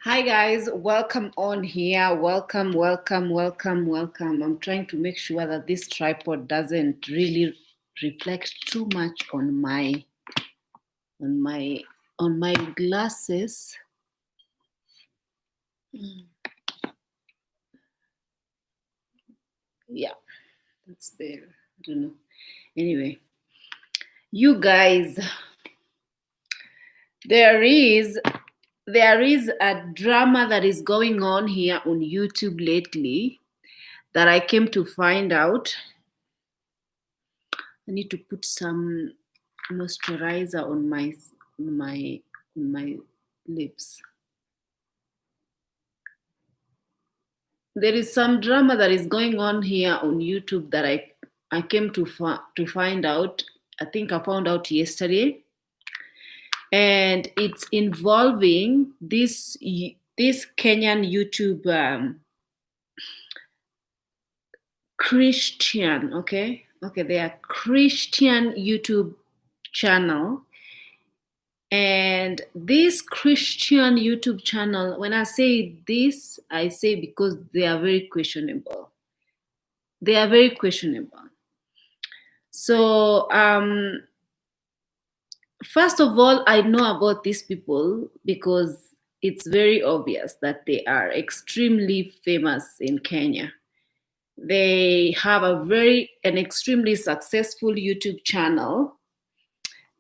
Hi guys, welcome on here. Welcome, welcome, welcome, welcome. I'm trying to make sure that this tripod doesn't really reflect too much on my glasses. Yeah, that's better. I don't know. Anyway, you guys, there is a drama that is going on here on YouTube lately that I came to find out. I need to put some moisturizer on my lips. There is some drama that is going on here on YouTube that I came to find out. I think I found out yesterday, and it's involving this Kenyan YouTube Christian. Okay, they are Christian YouTube channel. And this Christian YouTube channel, when I say this, I say because they are very questionable. They are very questionable. So, first of all, I know about these people because it's very obvious that they are extremely famous in Kenya. They have an extremely successful YouTube channel.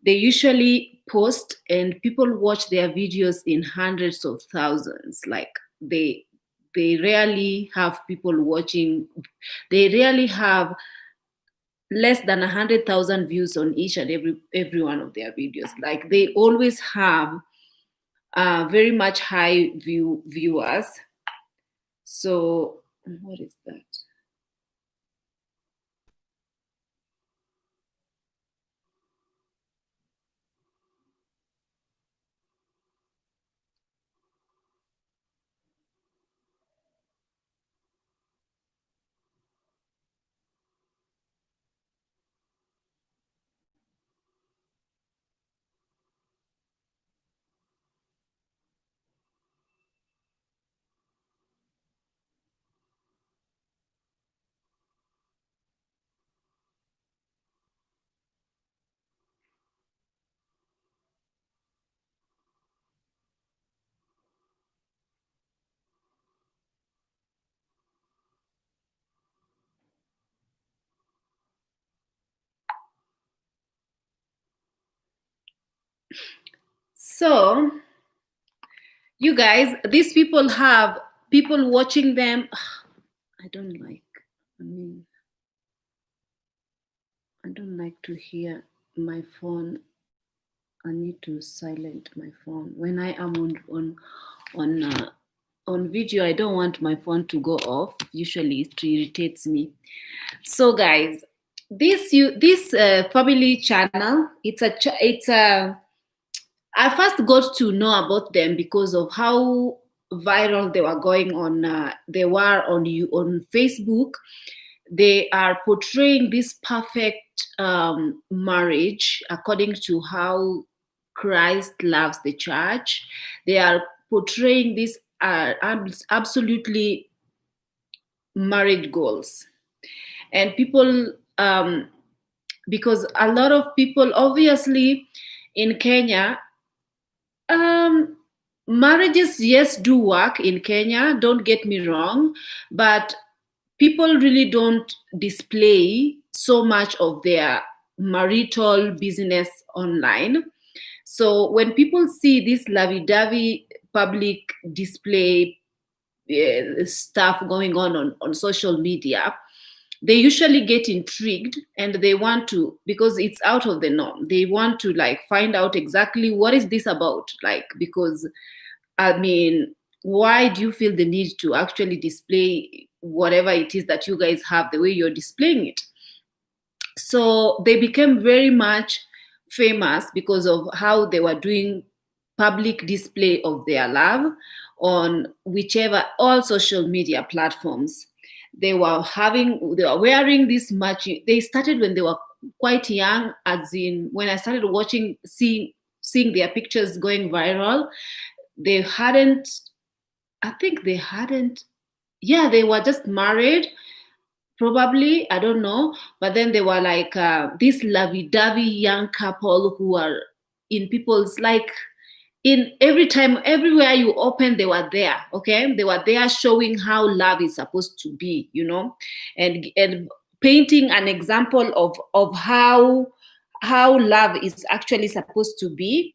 They usually post and people watch their videos in hundreds of thousands. Like they rarely have people watching. They rarely have less than 100,000 views on each and every one of their videos. Like they always have very much high viewers. So what is that? So you guys, these people have people watching them. I don't like. I mean, I don't like to hear my phone. I need to silent my phone when I am on video. I don't want my phone to go off. Usually, it irritates me. So, guys, this family channel. I first got to know about them because of how viral they were going on. They were on Facebook. They are portraying this perfect marriage according to how Christ loves the church. They are portraying this absolutely marriage goals, and people because a lot of people obviously in Kenya, um, marriages, yes, do work in Kenya. Don't get me wrong, but people really don't display so much of their marital business online. So when people see this lovey-dovey public display stuff going on social media, they usually get intrigued and they want to, because it's out of the norm, they want to like find out exactly what is this about, like, because I mean, why do you feel the need to actually display whatever it is that you guys have the way you're displaying it? So they became very much famous because of how they were doing public display of their love on whichever all social media platforms. They were wearing this much. They started when they were quite young, as in when I started watching, seeing their pictures going viral. They hadn't I think they hadn't. Yeah, they were just married, probably. I don't know. But then they were like this lovey-dovey young couple who are in people's, like, in every time, everywhere you open, they were there. Okay, they were there showing how love is supposed to be, and painting an example of how love is actually supposed to be,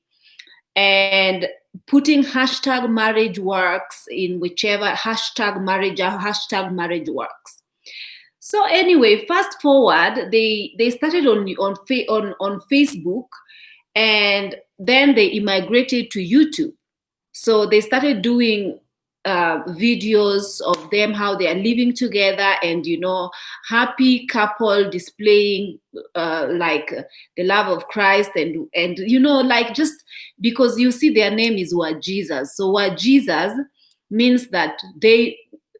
and putting hashtag marriage works in whichever hashtag marriage or hashtag marriage works. So anyway, fast forward, they started on Facebook, and then they immigrated to YouTube. So they started doing videos of them, how they are living together, and happy couple displaying like the love of Christ, and like, just because you see their name is What Jesus. So What Jesus means that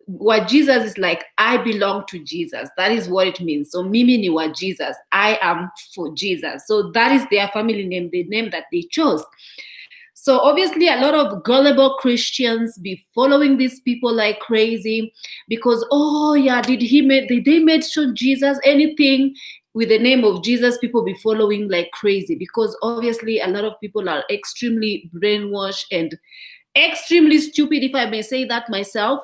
what Jesus is like, I belong to Jesus. That is what it means. So Mimi ni wa Jesus. I am for Jesus. So that is their family name, the name that they chose. So obviously a lot of gullible Christians be following these people like crazy, because, oh yeah, did they mention Jesus? Anything with the name of Jesus, people be following like crazy, because obviously a lot of people are extremely brainwashed and extremely stupid, if I may say that myself.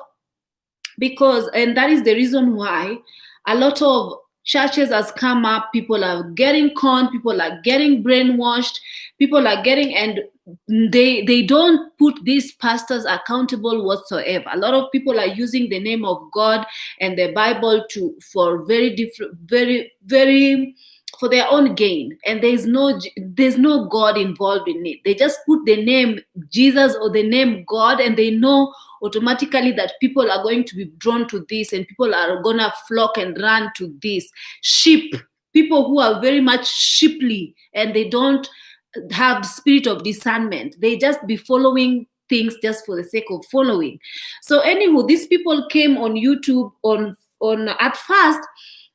And that is the reason why a lot of churches has come up, people are getting conned, people are getting brainwashed, people are getting, and they don't put these pastors accountable whatsoever. A lot of people are using the name of God and the Bible for very different, very, very, for their own gain, and there's no God involved in it. They just put the name Jesus or the name God, and they know automatically that people are going to be drawn to this, and people are gonna flock and run to this. Sheep, people who are very much sheeply, and they don't have the spirit of discernment. They just be following things just for the sake of following. So anywho, these people came on YouTube on at first,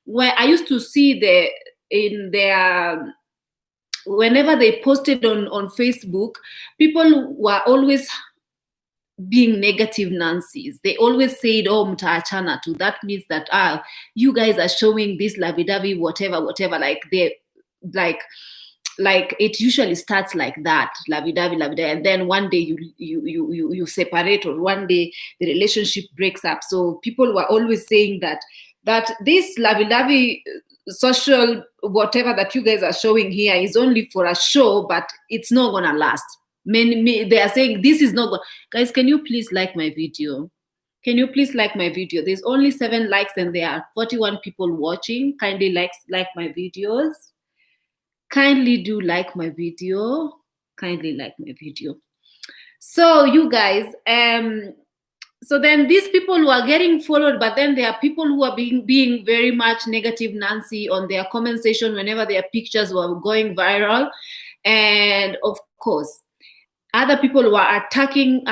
where I used to see in their, whenever they posted on Facebook, people were always being negative Nancy's. They always said, oh, mtaachana tu. That means that, you guys are showing this lovey-dovey, whatever, like they, like it usually starts like that, lovey-dovey, and then one day you separate, or one day the relationship breaks up. So people were always saying that this lovey-dovey social whatever that you guys are showing here is only for a show, but it's not gonna last. They are saying this is not guys, can you please like my video? Can you please like my video? There's only 7 likes and there are 41 people watching. Kindly like my videos. Kindly do like my video. Kindly like my video. So you guys, so then these people who are getting followed, but then there are people who are being very much negative Nancy on their comment section whenever their pictures were going viral. And of course, other people were attacking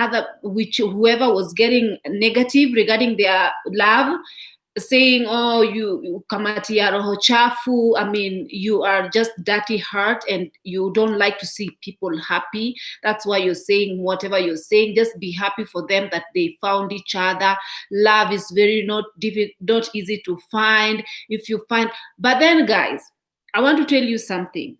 whoever was getting negative regarding their love, saying, oh, you kamatia roho chafu. I mean, you are just dirty heart and you don't like to see people happy. That's why you're saying whatever you're saying. Just be happy for them that they found each other. Love is not easy to find. If you find, but then guys, I want to tell you something.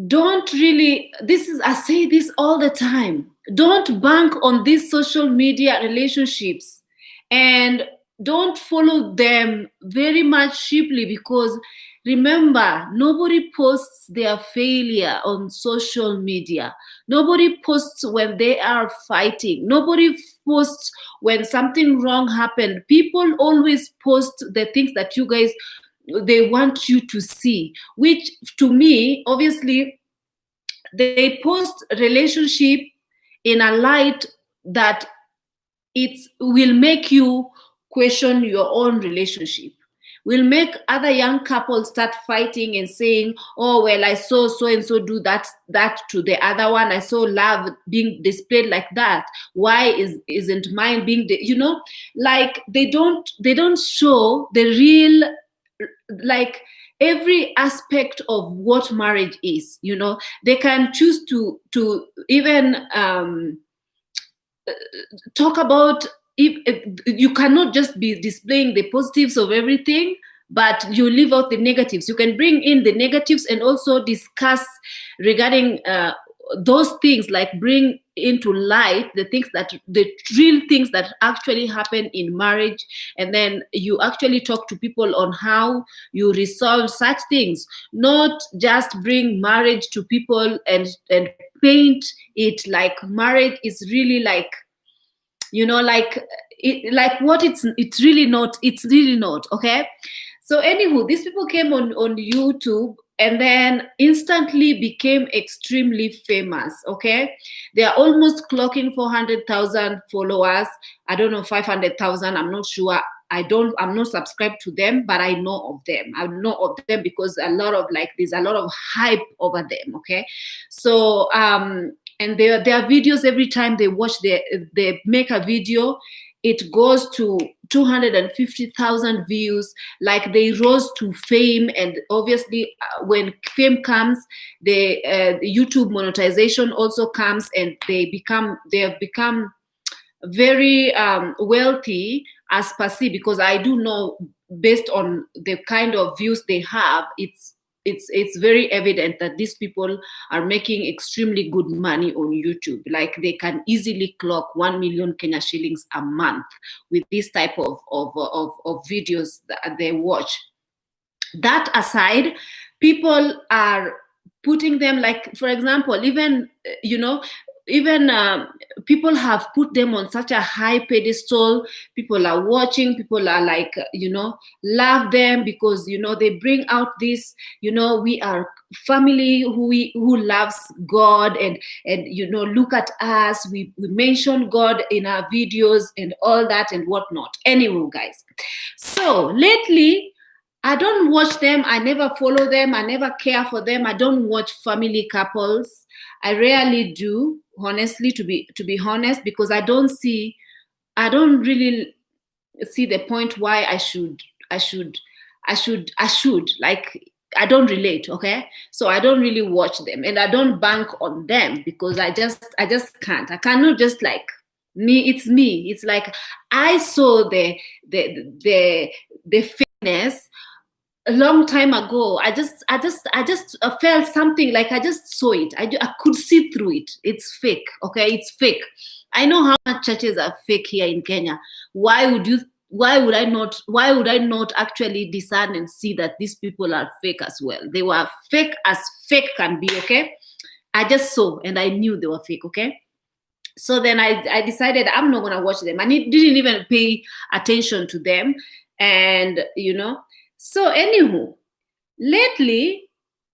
I say this all the time. Don't bank on these social media relationships, and don't follow them very much cheaply, because remember, nobody posts their failure on social media. Nobody posts when they are fighting. Nobody posts when something wrong happened. People always post the things that you guys, they want you to see, which to me, obviously, they post relationship in a light that it will make you question your own relationship, will make other young couples start fighting and saying, oh, well, I saw so and so do that to the other one. I saw love being displayed like that. Why isn't mine being like they don't show the real, like, every aspect of what marriage is. They can choose to even talk about, if you cannot just be displaying the positives of everything, but you leave out the negatives. You can bring in the negatives and also discuss regarding those things, like bring into light the things that, the real things that actually happen in marriage, and then you actually talk to people on how you resolve such things, not just bring marriage to people and paint it like marriage is really like, like like what it's really not. It's really not. Okay. So anywho, these people came on YouTube and then instantly became extremely famous. Okay, they are almost clocking 400,000 followers. I don't know, 500,000. I'm not sure. I'm not subscribed to them, but I know of them. I know of them because there's a lot of hype over them. Okay, so and their videos, every time they make a video, it goes to 250,000 views. Like, they rose to fame, and obviously when fame comes, the YouTube monetization also comes, and they have become very wealthy as per se, because I do know, based on the kind of views they have, it's very evident that these people are making extremely good money on YouTube. Like, they can easily clock 1 million Kenya shillings a month with this type of videos that they watch. That aside, people are putting them, like, for example, even even people have put them on such a high pedestal. People are watching, people are like, love them, because they bring out this, we are family who loves God, and look at us, we mention God in our videos and all that and whatnot. Anyway, guys, so lately I don't watch them. I never follow them. I never care for them. I don't watch family couples. I rarely do, honestly, to be honest, because I don't really see the point why I should like, I don't relate. Okay, so I don't really watch them, and I don't bank on them, because I just can't. I cannot just, like, it's me. It's like, I saw the fairness a long time ago. I just felt something, like I just saw it. I could see through it. It's fake. Okay, it's fake. I know how much churches are fake here in Kenya. Why would I not actually discern and see that these people are fake as well? They were fake as fake can be. Okay, I just saw and I knew they were fake. Okay, so then I decided I'm not gonna watch them. I didn't even pay attention to them, and so anywho, lately,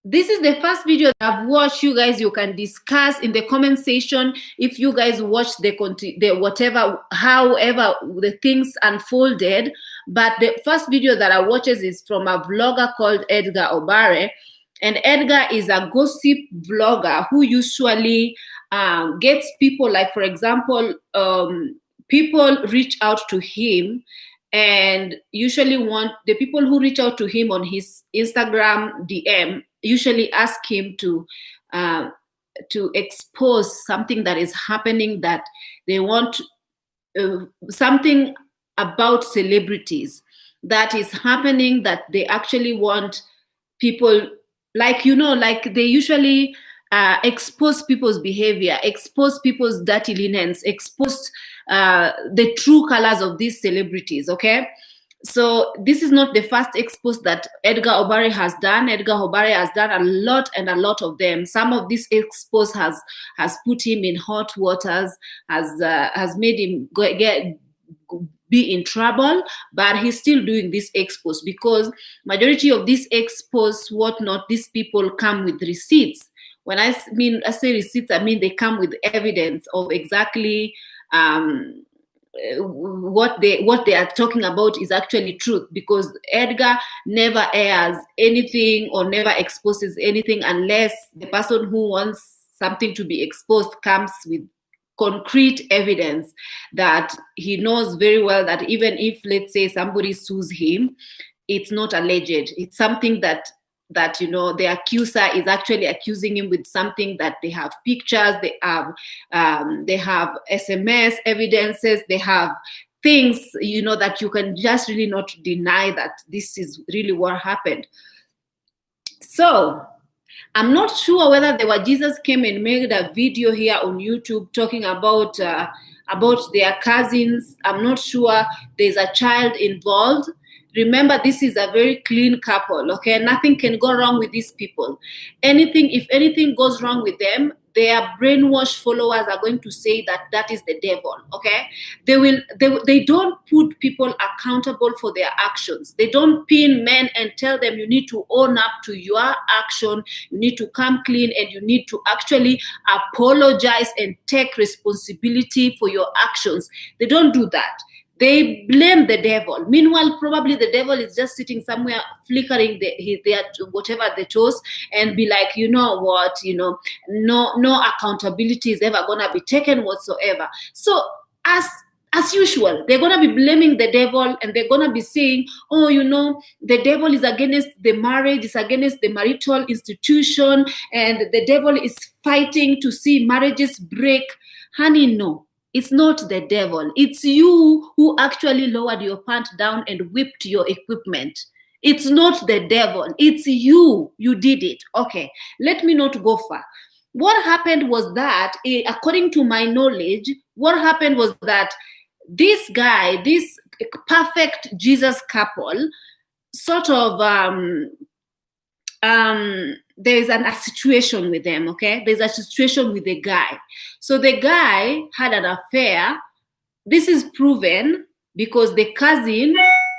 this is the first video that I've watched. You guys, you can discuss in the comment section if you guys watch the whatever, however the things unfolded. But the first video that I watched is from a vlogger called Edgar Obare. And Edgar is a gossip vlogger who usually gets people, like, for example, people reach out to him, and usually want the people who reach out to him on his Instagram DM usually ask him to expose something that is happening, that they want something about celebrities that is happening, that they actually want people, like, like, they usually expose people's behavior, expose people's dirty linens, expose the true colors of these celebrities. Okay, so this is not the first expose that Edgar Obare has done. Edgar Obare has done a lot, and a lot of them. Some of this expose has put him in hot waters, has made him be in trouble, but he's still doing this expose, because majority of this expose, whatnot, these people come with receipts. When I say receipts, I mean they come with evidence of exactly what they are talking about is actually truth, because Edgar never airs anything or never exposes anything unless the person who wants something to be exposed comes with concrete evidence that he knows very well that even if, let's say, somebody sues him, it's not alleged. It's something that that, you know, the accuser is actually accusing him with something that they have pictures, they have SMS evidences, they have things, you know, that you can just really not deny that this is really what happened. So I'm not sure whether the Lord Jesus came and made a video here on YouTube talking about their cousins. I'm not sure there's a child involved. Remember, this is a very clean couple, okay? Nothing can go wrong with these people. If anything goes wrong with them, their brainwashed followers are going to say that that is the devil, okay? They don't put people accountable for their actions. They don't pin men and tell them you need to own up to your action, you need to come clean, and you need to actually apologize and take responsibility for your actions. They don't do that. They blame the devil. Meanwhile, probably the devil is just sitting somewhere flickering their whatever the toes and be like, you know what, you know, no accountability is ever gonna be taken whatsoever. So as usual, they're gonna be blaming the devil, and they're gonna be saying, oh, you know, the devil is against the marriage, is against the marital institution, and the devil is fighting to see marriages break. Honey, no. It's not the devil. It's you who actually lowered your pant down and whipped your equipment. It's not the devil. It's you. You did it. Okay, let me not go far. What happened was that, according to my knowledge, what happened was that this guy, this perfect Jesus couple, sort of there's a situation with them, okay? There's a situation with the guy. So the guy had an affair. This is proven because the cousin,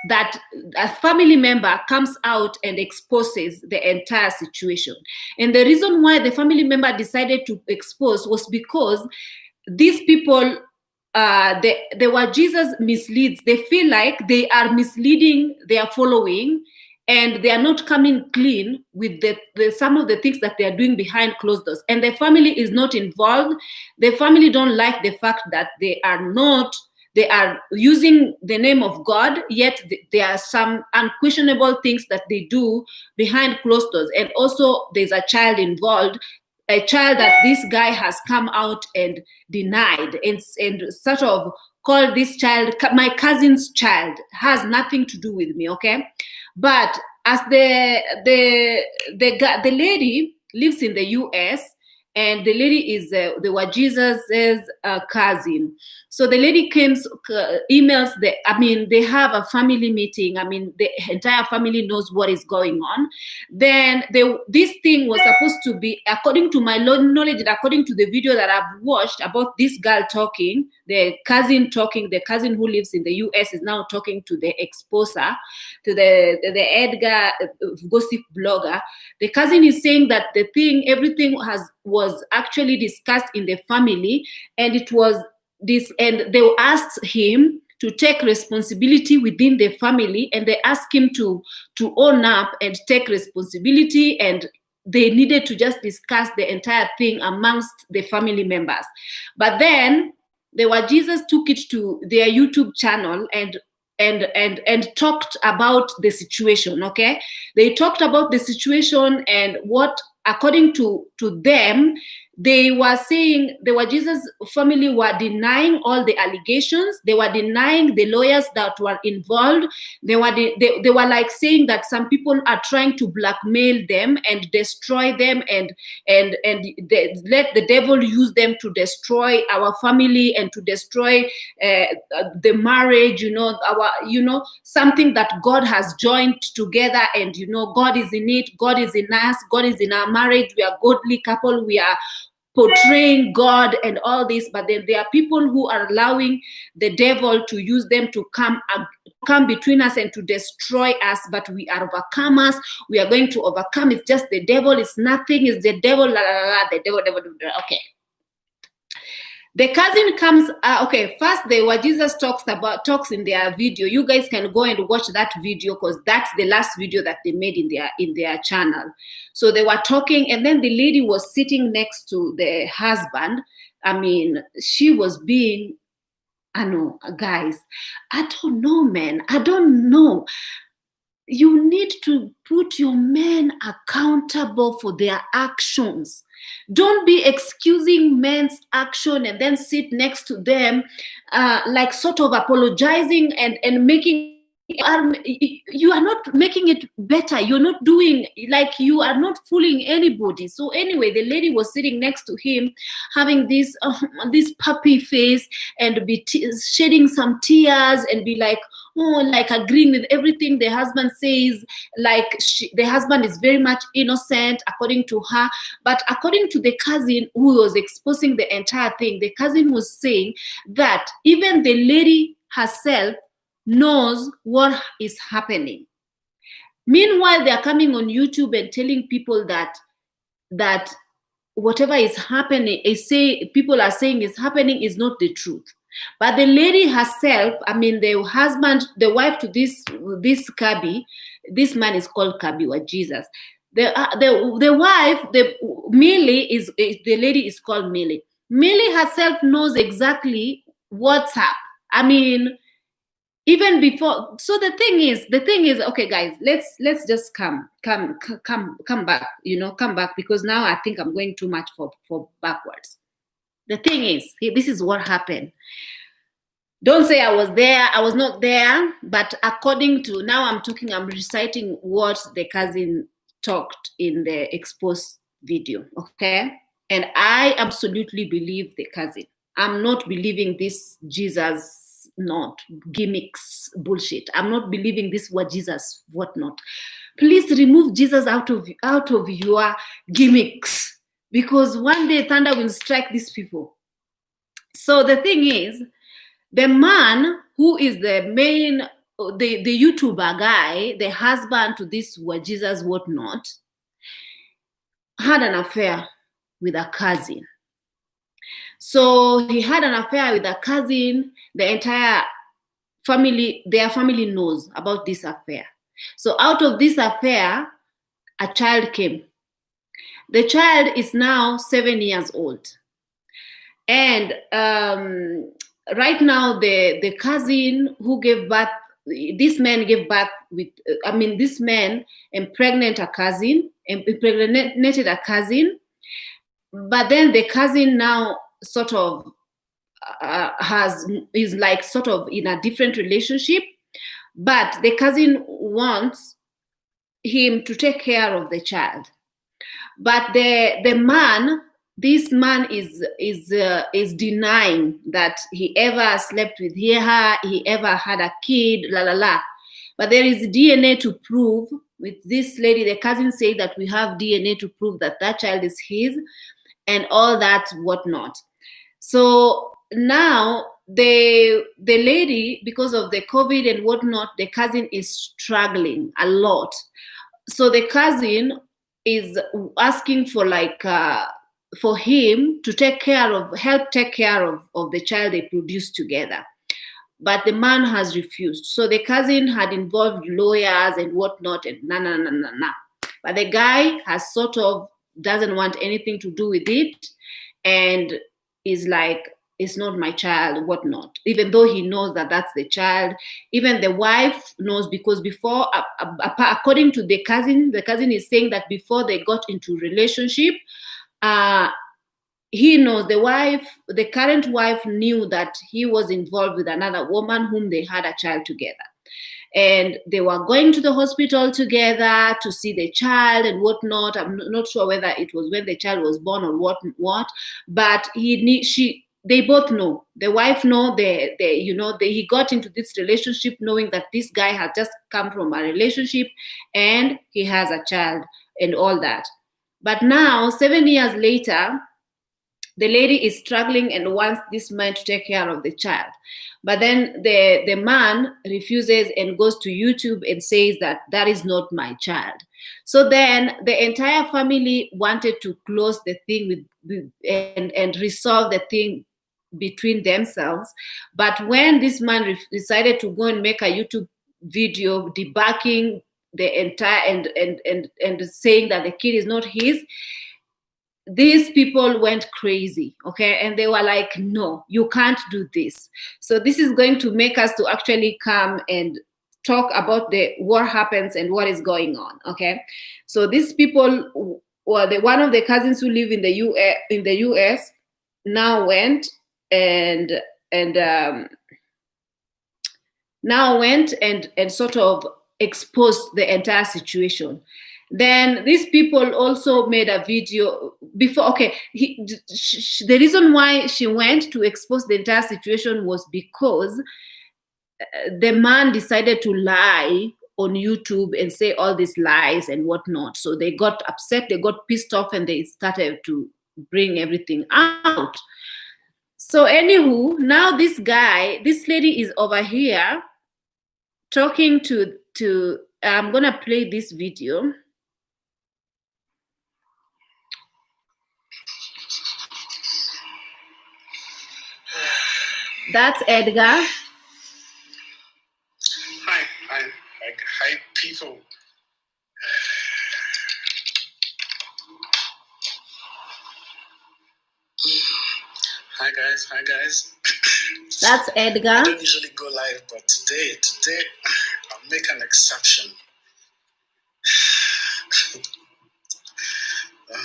that a family member, comes out and exposes the entire situation. And the reason why the family member decided to expose was because these people, they were Jesus misleads. They feel like they are misleading their following, and they are not coming clean with the some of the things that they are doing behind closed doors. And the family is not involved. The family don't like the fact that they are using the name of God, yet there are some unquestionable things that they do behind closed doors. And also there's a child involved, a child that this guy has come out and denied and sort of called this child my cousin's child, has nothing to do with me, okay? But as the lady lives in the US, and the lady is the Jesus's cousin. So the lady emails they have a family meeting. I mean, the entire family knows what is going on. Then this thing was supposed to be, according to my knowledge, according to the video that I've watched about this girl talking, the cousin who lives in the US is now talking to the exposer, to the Edgar gossip blogger. The cousin is saying that everything was actually discussed in the family, and it was this, and they asked him to take responsibility within the family, and they asked him to own up and take responsibility, and they needed to just discuss the entire thing amongst the family members. But then Jesus took it to their YouTube channel and talked about the situation, okay? They talked about the situation, and what, according to them, they were saying Jesus' family were denying all the allegations. They were denying the lawyers that were involved. They were like saying that some people are trying to blackmail them and destroy them, and let the devil use them to destroy our family and to destroy the marriage. Something that God has joined together, and God is in it. God is in us. God is in our marriage. We are a godly couple. We are portraying God and all this, but then there are people who are allowing the devil to use them to come between us and to destroy us. But we are overcomers. We are going to overcome. It's just the devil. It's nothing. It's the devil. The devil. Okay. The cousin comes. Okay, first what Jesus talks in their video. You guys can go and watch that video, because that's the last video that they made in their channel. So they were talking, and then the lady was sitting next to the husband. I mean, she was being, I know, guys, I don't know, man. I don't know. you need to put your men accountable for their actions. Don't be excusing men's action and then sit next to them, like sort of apologizing and making you are not making it better. You're not doing, like, you are not fooling anybody. So anyway, the lady was sitting next to him, having this puppy face, and be shedding some tears and be like, oh, like agreeing with everything the husband says, like the husband is very much innocent according to her. But according to the cousin who was exposing the entire thing, the cousin was saying that even the lady herself knows what is happening. Meanwhile, they are coming on YouTube and telling people that whatever is happening, people are saying is happening, is not the truth. But the lady herself, I mean, the husband, the wife to this Kabi, this man is called Kabi or Jesus. The wife, the Millie is the lady is called Millie. Millie herself knows exactly what's up. I mean, even before. So the thing is, okay, guys, let's just come back, come back, because now I think I'm going too much for backwards. The thing is, this is what happened. Don't say I was there, I was not there, but according to, now I'm reciting what the cousin talked in the exposed video, okay? And I absolutely believe the cousin. I'm not believing this Jesus, not gimmicks bullshit. I'm not believing this what Jesus, what not. Please remove Jesus out of your gimmicks, because one day thunder will strike these people. So the thing is, the man who is the main, the YouTuber guy, the husband to this what Jesus, what not, had an affair with a cousin. So he had an affair with a cousin. The entire family, their family knows about this affair. So out of this affair, a child came. The child is now 7 years old. And right now, the cousin who gave birth, this man gave birth with, this man impregnated a cousin, but then the cousin now sort of is like sort of in a different relationship, but the cousin wants him to take care of the child. But the man, this man is denying that he ever slept with her, he ever had a kid, la la la. But there is DNA to prove with this lady. The cousin said that we have DNA to prove that that child is his, and all that whatnot. So now the lady, because of the COVID and whatnot, the cousin is struggling a lot. So the cousin is asking for for him to help take care of the child they produced together. But the man has refused. So the cousin had involved lawyers and whatnot, and nah. But the guy has sort of doesn't want anything to do with it, and is like, it's not my child, whatnot, even though he knows that that's the child. Even the wife knows, because before, according to the cousin is saying that before they got into relationship, he knows, the current wife knew that he was involved with another woman whom they had a child together. And they were going to the hospital together to see the child and whatnot. I'm not sure whether it was when the child was born or what, but they both know. The wife know, he got into this relationship knowing that this guy had just come from a relationship and he has a child and all that. But now, 7 years later, the lady is struggling and wants this man to take care of the child. But then the man refuses and goes to YouTube and says that is not my child. So then the entire family wanted to close the thing and resolve the thing between themselves. But when this man decided to go and make a YouTube video debunking the entire and saying that the kid is not his, these people went crazy, okay? And they were like, no, you can't do this. So this is going to make us to actually come and talk about the what happens and what is going on. Okay, so these people, well, one of the cousins who live in the US now went and and now went and sort of exposed the entire situation. Then these people also made a video before. Okay, the reason why she went to expose the entire situation was because the man decided to lie on YouTube and say all these lies and whatnot. So they got upset, they got pissed off, and they started to bring everything out. So, anywho, now this lady is over here talking to. I'm gonna play this video. That's Edgar. Hi, people. Hi guys. That's Edgar. I don't usually go live, but today I'll make an exception.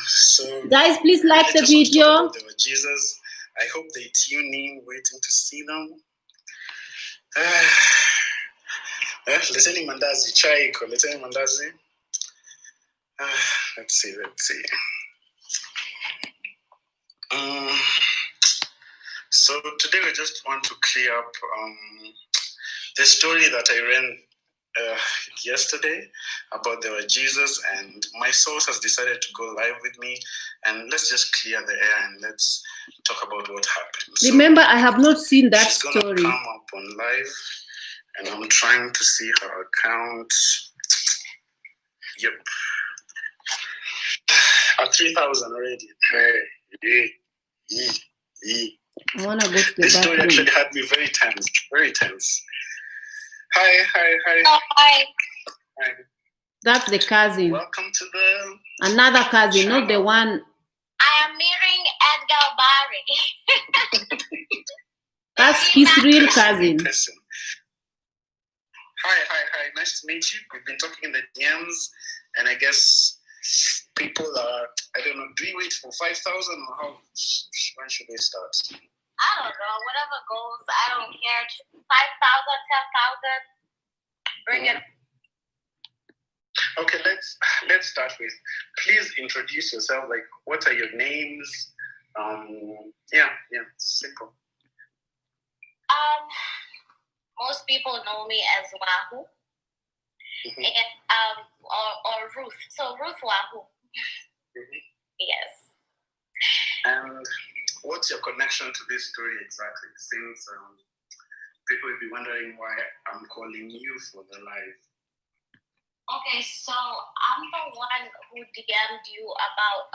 So guys, please like the video. They were Jesus. I hope they tune in, waiting to see them. Leteni mandazi chai iko. Leteni mandazi. Let's see. So today we just want to clear up the story that I ran yesterday about the Jesus, and my source has decided to go live with me, and let's just clear the air and let's talk about what happened. Remember, I have not seen that she's story. She's gonna come up on live, and I'm trying to see her account. Yep, at 3,000 already. I wanna go to the This bathroom. story actually had me very tense. Hi. Oh, hi. That's the cousin. Welcome to the another cousin, channel. not the one. I am meeting Edgar Barry. That's his real cousin. Hi. Nice to meet you. We've been talking in the DMs, and I guess people are, I don't know, do we wait for 5,000 or how? When should we start? I don't know. Whatever goes, I don't care. 5,000, 10,000. Bring it. Okay, let's start with. Please introduce yourself. Like, what are your names? Yeah, simple. Most people know me as Wahoo, and or Ruth. So Ruth Wahoo. Yes. And what's your connection to this story exactly? Since people will be wondering why I'm calling you for the live. Okay, so I'm the one who DM'd you about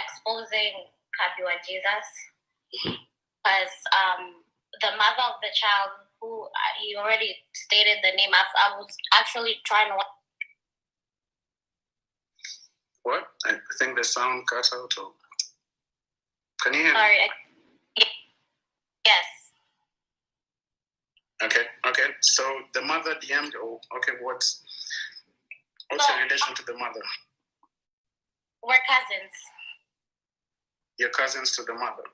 exposing Kabiwa Jesus, because the mother of the child, who he already stated the name. I was actually trying to. What? I think the sound cut out. Or... Can you hear me? Sorry. Yes. Okay. So the mother DM'd. Oh, okay. What's your relation to the mother? We're cousins. You're cousins to the mother.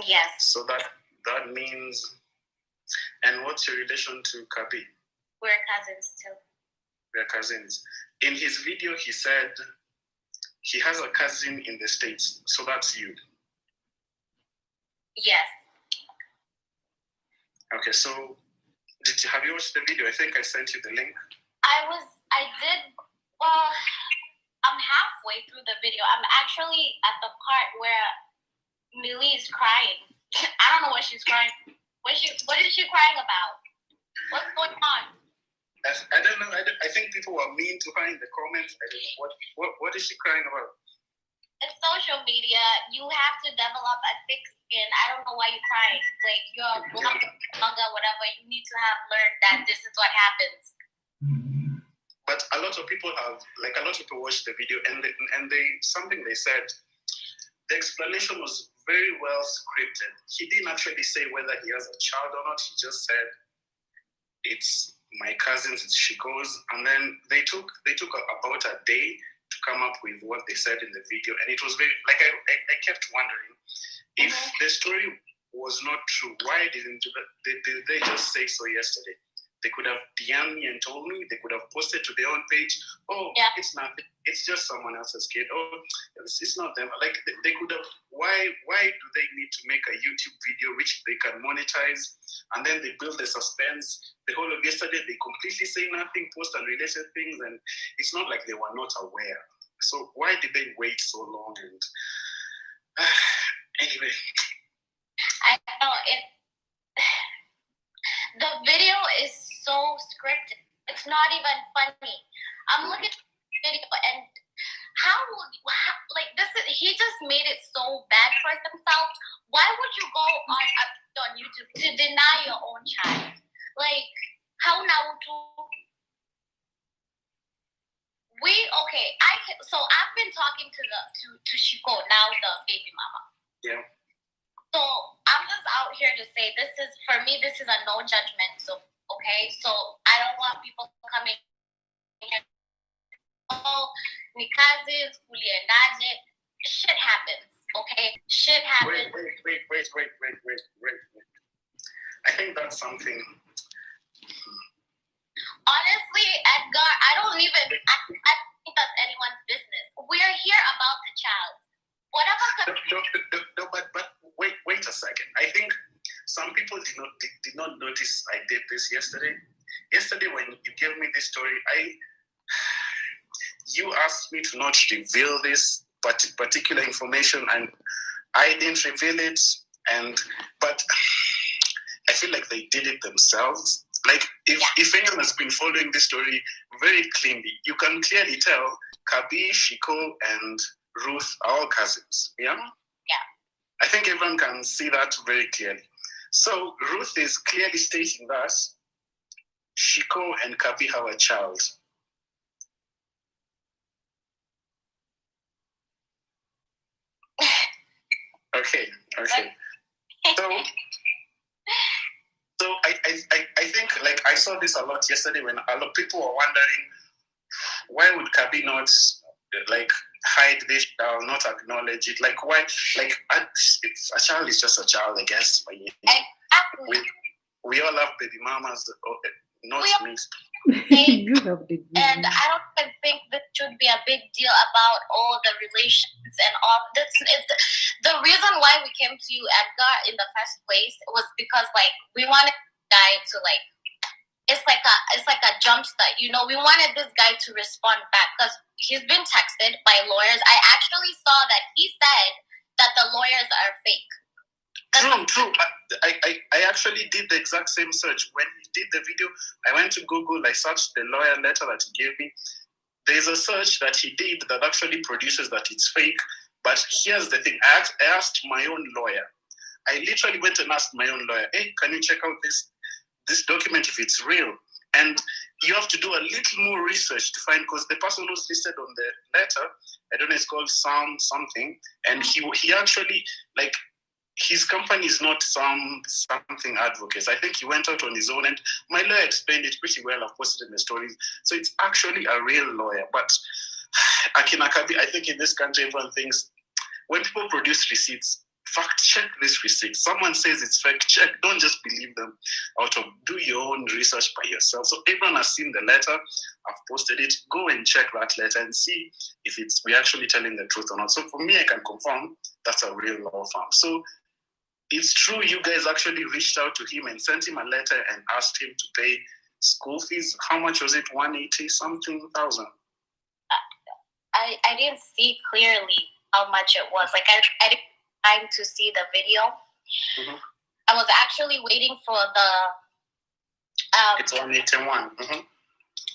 Yes. So that means. And what's your relation to Kabi? We're cousins too. We're cousins. In his video, he said he has a cousin in the States. So that's you. Yes. Okay, so have you watched the video? I think I sent you the link. I did. Well, I'm halfway through the video. I'm actually at the part where Millie is crying. I don't know what she's crying. What is she crying about? What's going on? I don't know. I think people were mean to her in the comments. I don't know. What is she crying about? It's social media. You have to develop a thick skin. I don't know why you're crying. Like, you're a blogger, whatever. You need to have learned that this is what happens. But a lot of people watched the video, and something they said, the explanation was very well scripted. He didn't actually say whether he has a child or not. He just said it's my cousins, it's Shiko's, and then they took about a day to come up with what they said in the video, and it was very like I kept wondering if the story was not true. Why didn't they just say so yesterday? They could have DM'd me and told me. They could have posted to their own page. Oh, yeah. It's nothing. It's just someone else's kid. Oh, it's not them. Like they could have. Why do they need to make a YouTube video which they can monetize, and then they build the suspense? The whole of yesterday, they completely say nothing, post unrelated things, and it's not like they were not aware. So why did they wait so long? And anyway, I know it. The video is so scripted. It's not even funny. I'm looking at the video and how like this is, he just made it so bad for himself. Why would you go on YouTube to deny your own child? Like how now so I've been talking to Shiko, now the baby mama. Yeah. So I'm just out here to say this is a no judgment. So okay, so I don't want people coming here. Oh, Nikazis, kuliendaje. Shit happens. Okay, shit happens. Wait. I think that's something. Honestly, Edgar, I don't think that's anyone's business. We're here about the child. Whatever. No, but wait a second. I think some people did not notice I did this yesterday. Yesterday, when you gave me this story, you asked me to not reveal this particular information, and I didn't reveal it. But I feel like they did it themselves. Like if anyone has been following this story very cleanly, you can clearly tell Kabi, Shiko, and Ruth are all cousins. Yeah. I think everyone can see that very clearly. So Ruth is clearly stating that Shiko and Kabi have a child. Okay. So I think like I saw this a lot yesterday when a lot of people were wondering why would Kabi not like hide this child, not acknowledge it? Like why? Like a child is just a child, I guess. But, we all have baby mamas, not me. And I don't even think this should be a big deal about all the relations and all this. The reason why we came to you, Edgar, in the first place was because like we wanted this guy to like it's like a jump start. You know, we wanted this guy to respond back because he's been texted by lawyers. I actually saw that he said that the lawyers are fake. True. I actually did the exact same search. When he did the video, I went to Google, I searched the lawyer letter that he gave me. There's a search that he did that actually produces that it's fake. But here's the thing. I asked my own lawyer. I literally went and asked my own lawyer, hey, can you check out this document if it's real? And you have to do a little more research to find, because the person who's listed on the letter, I don't know, it's called Sam something, and he actually, like, his company is not something advocates. I think he went out on his own, and my lawyer explained it pretty well. I've posted in the stories. So it's actually a real lawyer. But Akina Kabi, I think in this country, everyone thinks when people produce receipts, fact check this receipt. Someone says it's fake, check. Don't just believe them. Do your own research by yourself. So everyone has seen the letter. I've posted it. Go and check that letter and see if we're actually telling the truth or not. So for me, I can confirm that's a real law firm. So it's true you guys actually reached out to him and sent him a letter and asked him to pay school fees. How much was it? 180-something thousand? I didn't see clearly how much it was. Like I didn't have time to see the video. Mm-hmm. I was actually waiting for the it's 181. Mm-hmm.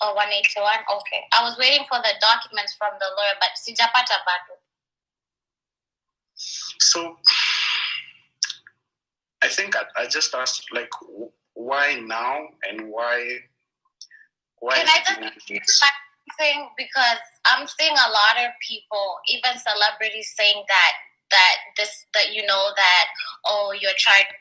Oh, 181? Okay. I was waiting for the documents from the lawyer, but sijapata bado. So I think I just asked, like, why now and why? Can I just something, because I'm seeing a lot of people, even celebrities, saying that you know that you're trying to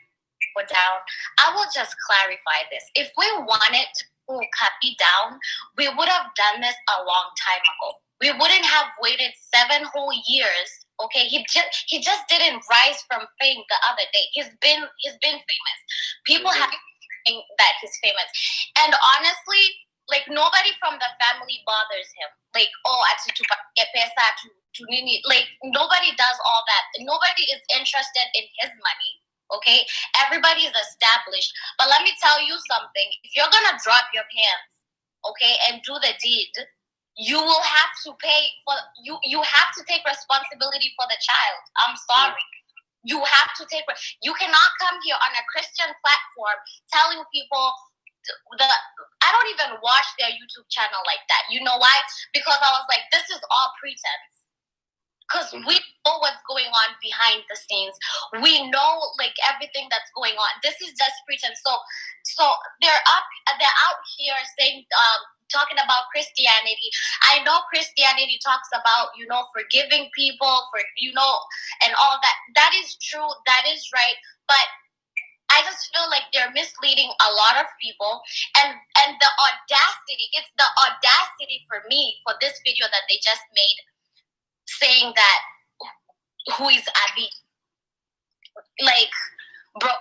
put down. I will just clarify this. If we wanted to Kapi down, we would have done this a long time ago. We wouldn't have waited 7 whole years. Okay, he just didn't rise from fame the other day. He's been famous. People have think that he's famous, and honestly, like nobody from the family bothers him. Like, oh, ati tupate pesa to nini. Like nobody does all that. Nobody is interested in his money. Okay, everybody is established. But let me tell you something: if you're gonna drop your pants, okay, and do the deed, you will have to pay for you. You have to take responsibility for the child. I'm sorry. You have to take. You cannot come here on a Christian platform telling people I don't even watch their YouTube channel like that. You know why? Because I was like, this is all pretense. Because we know what's going on behind the scenes. We know like everything that's going on. This is just pretense. So they're out here saying talking about Christianity. I know Christianity talks about, forgiving people and all that. That is true. That is right. But I just feel like they're misleading a lot of people, and the audacity. It's the audacity for me for this video that they just made, saying that who is Abi? Like, bro,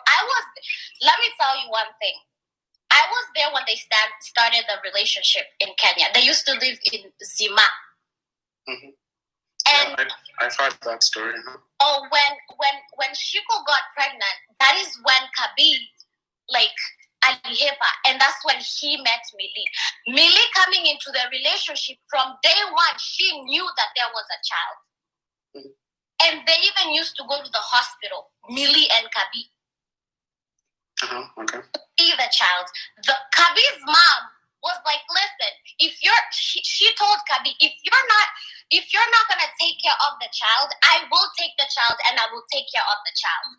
let me tell you one thing. I was there when they started the relationship in Kenya. They used to live in Zima. Mm-hmm. And yeah, I've heard that story. Huh? Oh, when Shiko got pregnant, that is when Kabi, like, alihepa, and that's when he met Millie. Millie coming into the relationship from day one, she knew that there was a child. Mm-hmm. And they even used to go to the hospital, Millie and Kabi. Okay. See the child. Kabi's mom was like, listen, she told Kabi, if you're not gonna take care of the child, I will take the child and I will take care of the child.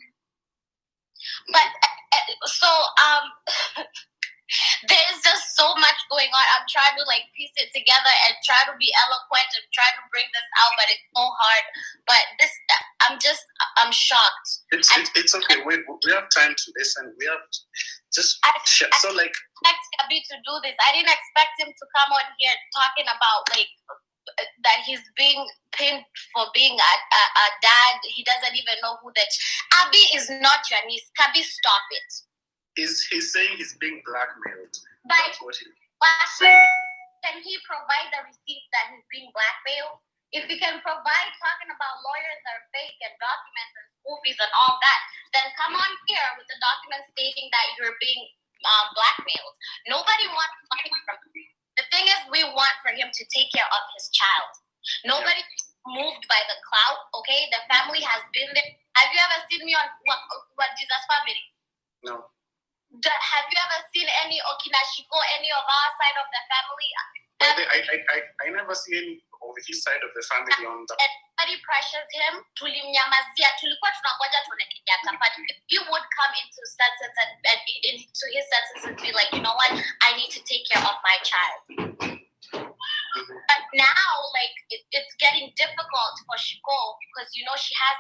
But so there's just so much going on. I'm trying to like piece it together and try to be eloquent and try to bring this out, but it's so hard. But I'm shocked. It's okay. We have time to listen. We have so like. I didn't expect Kabi to do this. I didn't expect him to come on here talking about like that he's being pinned for being a dad. He doesn't even know who that. Abi is not your niece. Kabi, stop it. He's saying he's being blackmailed. That's what he's saying. Can he provide the receipt that he's being blackmailed? If he can provide talking about lawyers that are fake and documents and school fees and all that, then come on here with the documents stating that you're being blackmailed. Nobody wants money from him. The thing is, we want for him to take care of his child. Nobody moved by the clout, okay? The family has been there. Have you ever seen me on what Jesus family? No. Have you ever seen any Okinashiko, any of our side of the family? I never see any of his side of the family on that. Everybody pressures him. Tulimnyamazia. Tulikuwa tunangoja tuone Kenyatta. But if you would come into senses and into his senses and be like, you know what, I need to take care of my child. But now, like, it's getting difficult for Shiko because, she has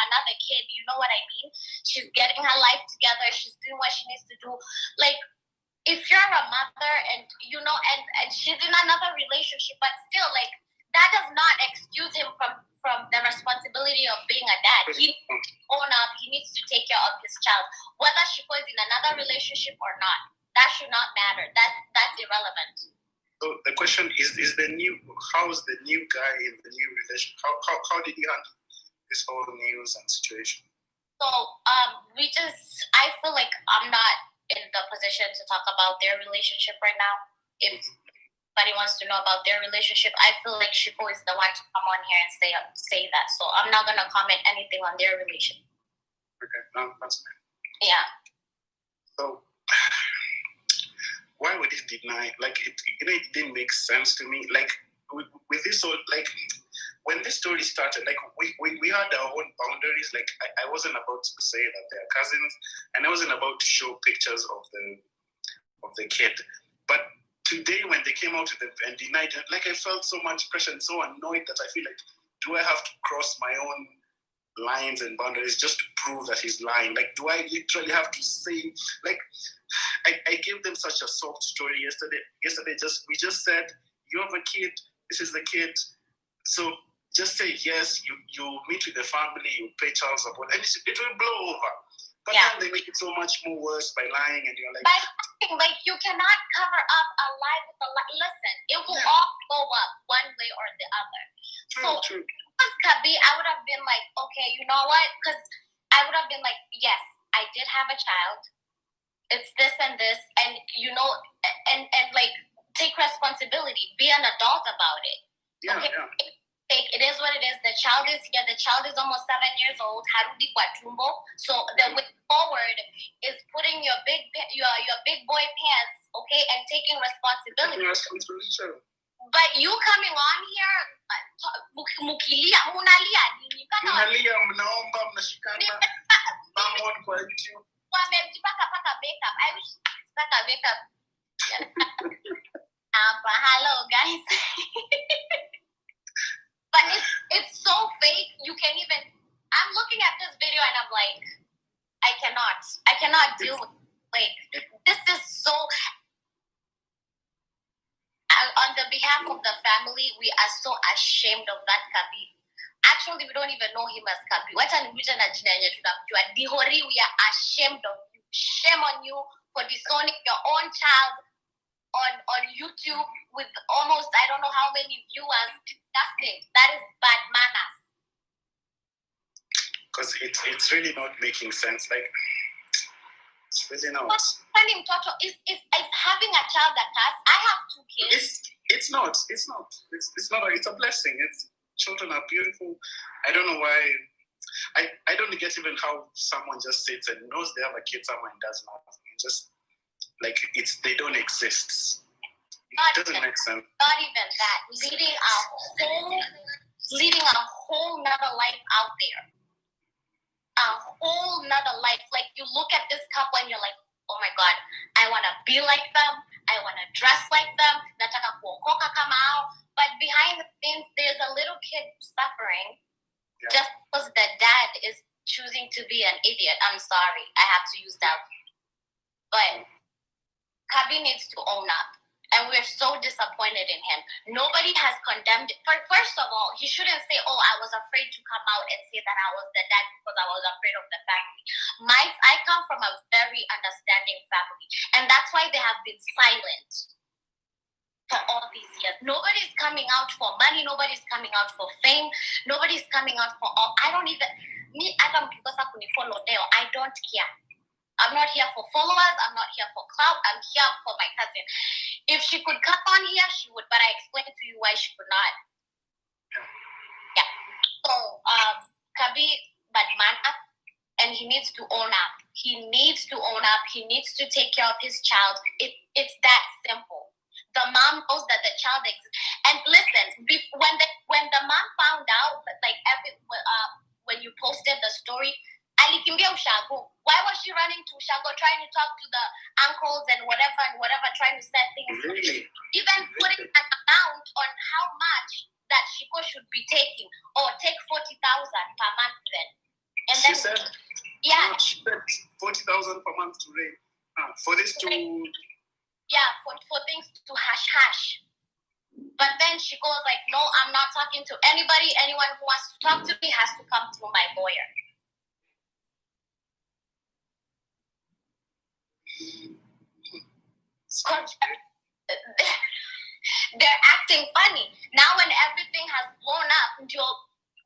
another kid. You know what I mean? She's getting her life together. She's doing what she needs to do. Like, if you're a mother and, and she's in another relationship, but still, like, that does not excuse him from the responsibility of being a dad. He needs to own up. He needs to take care of his child. Whether Shiko is in another relationship or not, that should not matter. That's irrelevant. So the question is how's the new guy in the new relationship? How did he handle this whole news and situation? So I feel like I'm not in the position to talk about their relationship right now. If anybody wants to know about their relationship, I feel like Shiko is the one to come on here and say that. So I'm not gonna comment anything on their relationship. Okay, no, that's fine. Yeah. So why would he deny? Like, it didn't make sense to me. Like, with this whole, like, when this story started, like, we had our own boundaries. Like, I wasn't about to say that they're cousins, and I wasn't about to show pictures of the kid. But today, when they came out and denied it, like, I felt so much pressure and so annoyed that I feel like, do I have to cross my own lines and boundaries just to prove that he's lying? Like, do I literally have to say, like, I gave them such a soft story yesterday. We just said, you have a kid, this is the kid. So just say yes, you meet with the family, you pay child support, and it will blow over. But then they make it so much more worse by lying, and you're like... Like, you cannot cover up a lie with a lie. Listen, it will all go up one way or the other. True. As Kabi, I would have been like, okay, you know what? Because I would have been like, yes, I did have a child. It's this and this, and and like, take responsibility. Be an adult about it. Yeah. It is what it is. The child is here. The child is almost 7 years old. Harudi kwa tumbo. So the way forward is putting your big boy pants, okay, and taking responsibility. But you coming on here, mukilia, munalia nini? Munalia, mnaomba, mnashikana. Someone kwa YouTube. Wamejipaka makeup. I wish paka makeup. Hello guys. But it's so fake. You can even... I'm looking at this video and I'm like, I cannot deal with it. Like, this is so... On the behalf of the family, we are so ashamed of that Kabi. Actually, we don't even know him as Kabi. Dihori, we are ashamed of you. Shame on you for disowning your own child on YouTube with almost, I don't know how many viewers. Disgusting. That is bad manners. Because it's really not making sense. Like, it's really not. Funny Toto is having a child that has... I have 2 kids. It's not. It's not. It's a blessing. Children are beautiful. I don't know why. I don't get even how someone just sits and knows they have a kid somewhere and does nothing. Just like they don't exist. It doesn't make sense. Not even that. Leading a whole nother life out there. A whole nother life. Like, you look at this couple and you're like, oh my God, I want to be like them. I want to dress like them. Nataka kuokoka kama hao. But behind the scenes, there's a little kid suffering just because the dad is choosing to be an idiot. I'm sorry. I have to use that. But Kabi needs to own up. And we're so disappointed in him. Nobody has condemned it. First of all, he shouldn't say, oh, I was afraid to come out and say that I was the dad because I was afraid of the family. I come from a very understanding family. And that's why they have been silent for all these years. Nobody's coming out for money. Nobody's coming out for fame. Nobody's coming out for all. I don't even... I don't care. I'm not here for followers. I'm not here for clout. I'm here for my cousin. If she could come on here, she would. But I explained to you why she could not. Yeah. So, Kabi, bad man up, and he needs to own up. He needs to own up. He needs to take care of his child. It's that simple. The mom knows that the child exists. And listen, when the mom found out that, like, when you posted the story, alikimbia Ushago. Why was she running to Ushago, trying to talk to the uncles and whatever, trying to set things? Really? Even putting an amount on how much that Shiko should be taking, or take 40,000 per month then. And she then, said, yeah, she said 40,000 per month to raise. For this to... Yeah, for things to hash. But then she goes like, no, I'm not talking to anybody. Anyone who wants to talk to me has to come through my lawyer. They're acting funny. Now when everything has blown up, ndio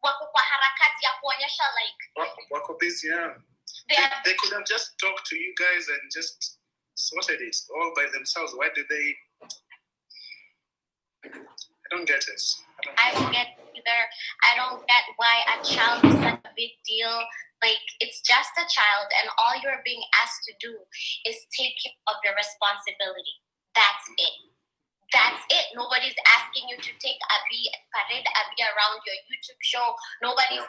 wako kwa harakati ya kuonyesha like... Wako busy, yeah. They could have just talked to you guys and just sorted it all by themselves. Why do they... I don't get it. I don't get it either. I don't get why a child is such a big deal. Like, it's just a child, and all you're being asked to do is take care of your responsibility. That's it. That's it. Nobody's asking you to take parade Abi around your YouTube show. Nobody's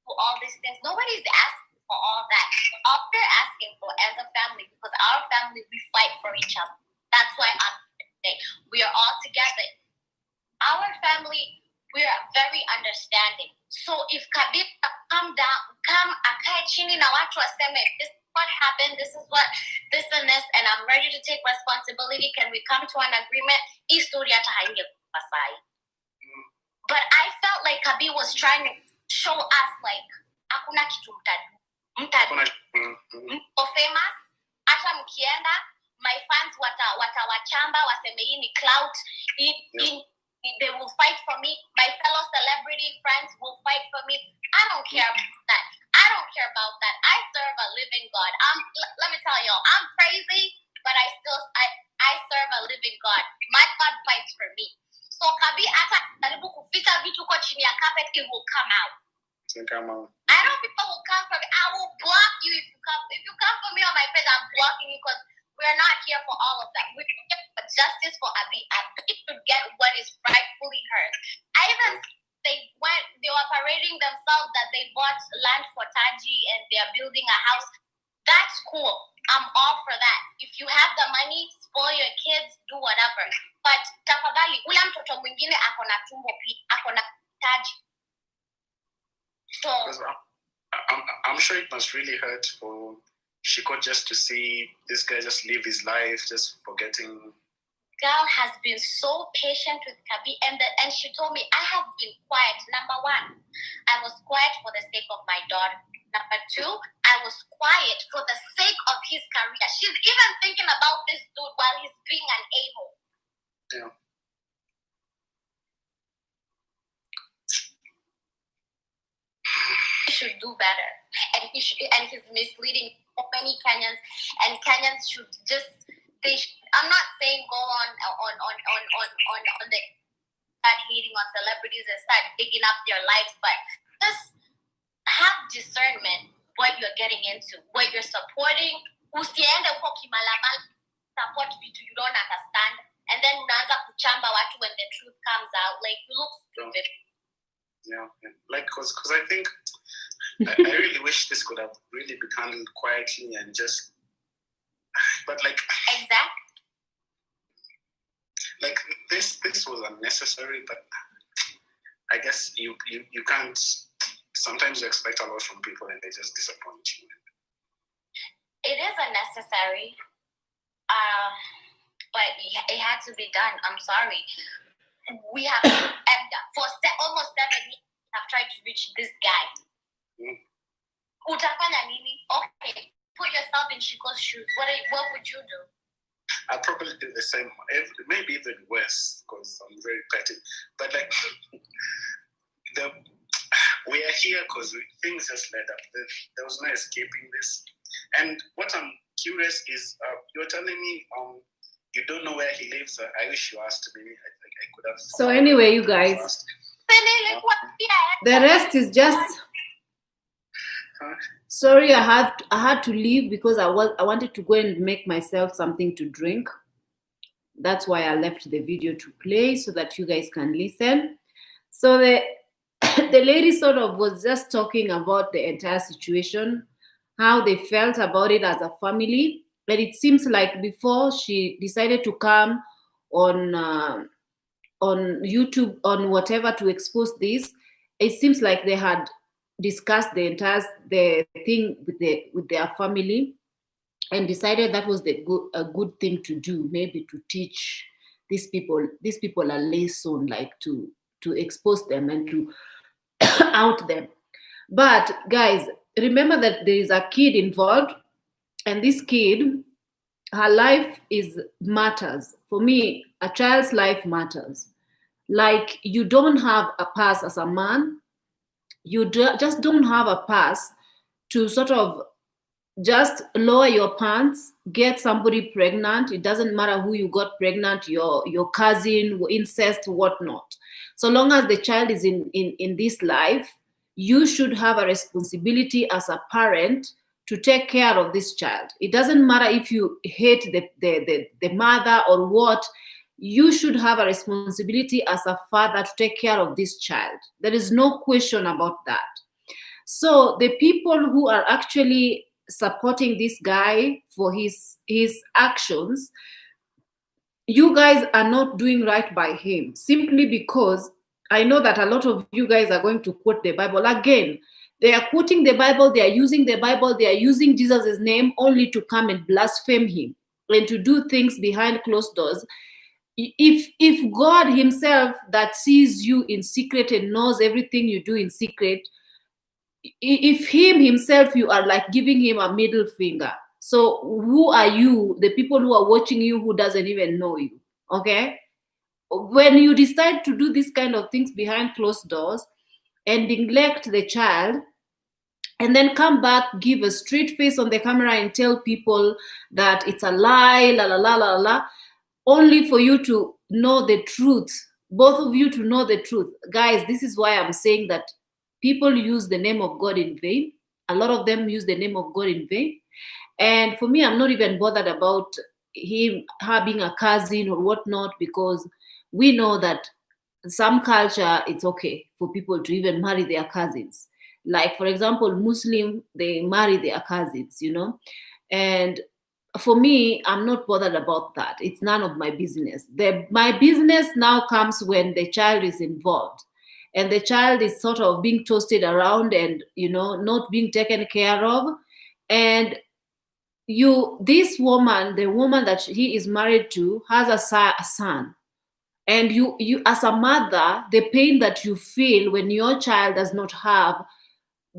for all these things. Nobody's asking for all that. All they're asking for as a family, because our family, we fight for each other. That's why I'm today. We are all together. Our family, we are very understanding. So if Kabir come akae chini na watu waseme, what happened, this is what, this and this, and I'm ready to take responsibility. Can we come to an agreement? But I felt like Kabi was trying to show us like hakuna kitu famous, hata mkienda my fans watawachamba waseme hii ni clout, they will fight for me, my fellow celebrity friends will fight for me. I don't care about that. I don't care about that. I serve a living God. Let me tell y'all, I'm crazy, but I serve a living God. My God fights for me. So Kabi hata karibu kufita vitu kwa chini ya carpet, it will come out. I know people will come for me. I will block you if you come. If you come for me on my page, I'm blocking you because we're not here for all of that. We're here for justice for Abi. Abi should get what is rightfully hers. I even they were parading themselves that they bought land for Taji and they're building a house. That's cool. I'm all for that. If you have the money, spoil your kids, do whatever. But tafadhali, ule mtoto mwingine akona tumbo pia, akona Taji. So I'm sure it must really hurt for Shiko just to see this guy just live his life, just forgetting. Girl has been so patient with Kabi, and she told me, I have been quiet. Number one, I was quiet for the sake of my daughter. Number two, I was quiet for the sake of his career. She's even thinking about this dude while he's being an a-hole. Yeah. He should do better, and he's misleading so many Kenyans, and Kenyans should just I'm not saying go on the start hating on celebrities and start digging up their lives, but just have discernment what you're getting into, what you're supporting. Usiende huko kimalamala support vitu you don't understand, and then unaanza kuchamba watu when the truth comes out. Like, you look stupid. Yeah. Like, cause I think I really wish this could have really been handled quietly and just, but like exactly. Like this was unnecessary, but I guess you can't. Sometimes you expect a lot from people and they just disappoint you. It is unnecessary, but it had to be done. I'm sorry. We have for almost 7 years have tried to reach this guy. Utafanya nini? Okay, put yourself in Shiko's shoes. What would you do? I'd probably do the same, maybe even worse, because I'm very petty. But like, we are here because things just led up. There was no escaping this. And what I'm curious is, you're telling me you don't know where he lives. I wish you asked me. I could have. So anyway, you guys, the rest is just. Sorry, I had to leave because I wanted to go and make myself something to drink. That's why I left the video to play so that you guys can listen. So the lady sort of was just talking about the entire situation, how they felt about it as a family. But it seems like before she decided to come on YouTube, on whatever, to expose this, it seems like they had discussed the thing with their family and decided that was a good thing to do, maybe to teach these people a lesson, like to expose them and to out them. But guys, remember that there is a kid involved, and this kid, her life matters. For me, a child's life matters. Like, you don't have a pass as a man. You just don't have a pass to sort of just lower your pants, get somebody pregnant. It doesn't matter who you got pregnant, your cousin, incest, whatnot. So long as the child is in this life, you should have a responsibility as a parent to take care of this child. It doesn't matter if you hate the mother or what. You should have a responsibility as a father to take care of this child. There is no question about that. So the people who are actually supporting this guy for his actions, you guys are not doing right by him, simply because I know that a lot of you guys are going to quote the Bible again. They are quoting the Bible, they are using the Bible, they are using Jesus' name only to come and blaspheme him and to do things behind closed doors. If God himself that sees you in secret and knows everything you do in secret, if him himself you are like giving him a middle finger, so who are you, the people who are watching you, who doesn't even know you? Okay, when you decide to do these kind of things behind closed doors and neglect the child, and then come back, give a straight face on the camera and tell people that it's a lie, la la la la la, only for you to know the truth, both of you to know the truth. Guys, this is why I'm saying that people use the name of God in vain. A lot of them use the name of God in vain. And for me, I'm not even bothered about him having a cousin or whatnot, because we know that some culture it's okay for people to even marry their cousins. Like, for example, Muslim, they marry their cousins, you know. And for me, I'm not bothered about that. It's none of my business. My business now comes when the child is involved and the child is sort of being toasted around and, you know, not being taken care of. And this woman, the woman that he is married to, has a son. And you as a mother, the pain that you feel when your child does not have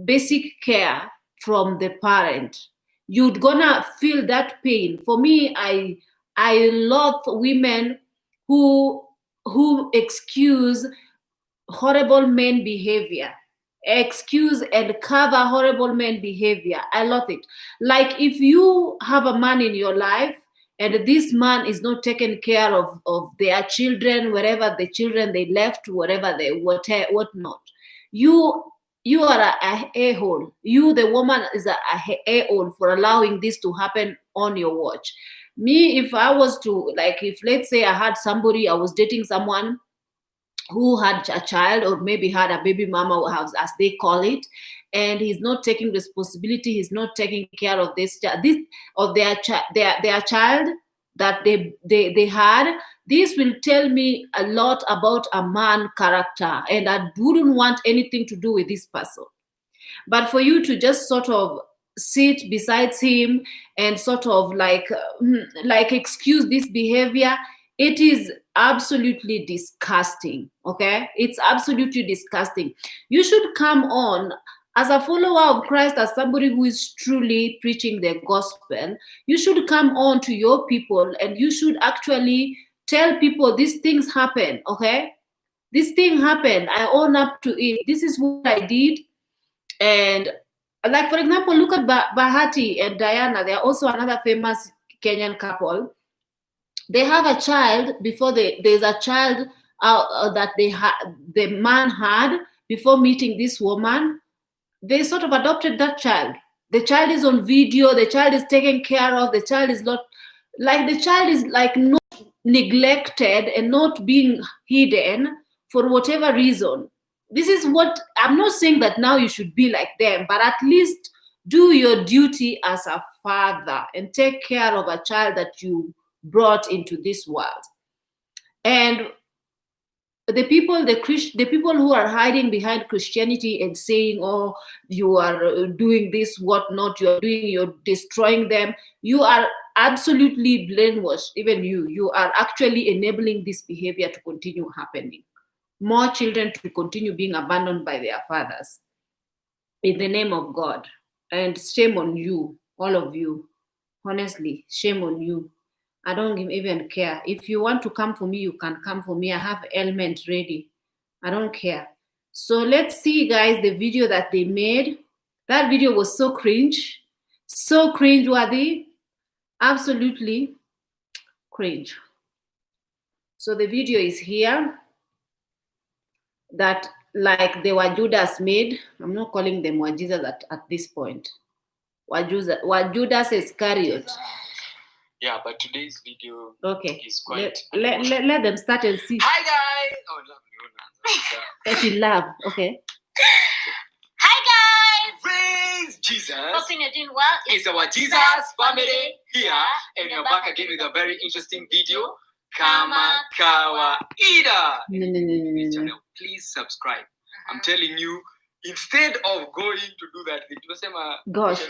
basic care from the parent, you're gonna feel that pain. For me, I love women who excuse horrible men behavior, excuse and cover horrible men behavior. I love it. Like, if you have a man in your life and this man is not taking care of their children, wherever the children they left, whatever they whatnot, you are a a-hole. You, the woman, is a a-hole for allowing this to happen on your watch. Me, if I was to, like, if let's say I had somebody, I was dating someone who had a child or maybe had a baby mama house, as they call it, and he's not taking responsibility, he's not taking care of this of their child that they had. This will tell me a lot about a man character, and I wouldn't want anything to do with this person. But for you to just sort of sit besides him and sort of like excuse this behavior, it is absolutely disgusting. Okay, it's absolutely disgusting. You should come on as a follower of Christ, as somebody who is truly preaching the gospel. You should come on to your people and you should actually tell people these things happen. Okay, this thing happened, I own up to it, this is what I did. And like, for example, look at Bahati and Diana. They are also another famous Kenyan couple. They have a child before there's a child that the man had before meeting this woman. They sort of adopted that child. The child is on video, the child is taken care of, the child is not like, the child is like not neglected and not being hidden for whatever reason. This is what I'm not saying that now you should be like them, but at least do your duty as a father and take care of a child that you brought into this world. And the people who are hiding behind Christianity and saying, oh, you are doing this, what not, you're destroying them, you are absolutely brainwashed. Even you are actually enabling this behavior to continue happening. More children to continue being abandoned by their fathers in the name of God. And shame on you, all of you. Honestly, shame on you. I don't even care. If you want to come for me, you can come for me. I have element ready. I don't care. So let's see, guys, the video that they made. That video was so cringe-worthy. Absolutely cringe. So the video is here that, like, they were Judas made. I'm not calling them were Jesus at this point. Were Judas Iscariot. Yeah, but today's video is quite... Let them start and see. Hi, guys! Oh, love. Let you laugh. Okay. Hi guys! Praise Jesus! Hoping you're doing well. It's our Jesus family here, and we're back again with a very interesting video. Kama Kawaida! No. Channel, please subscribe. I'm telling you, instead of going to do that thing, Gosh,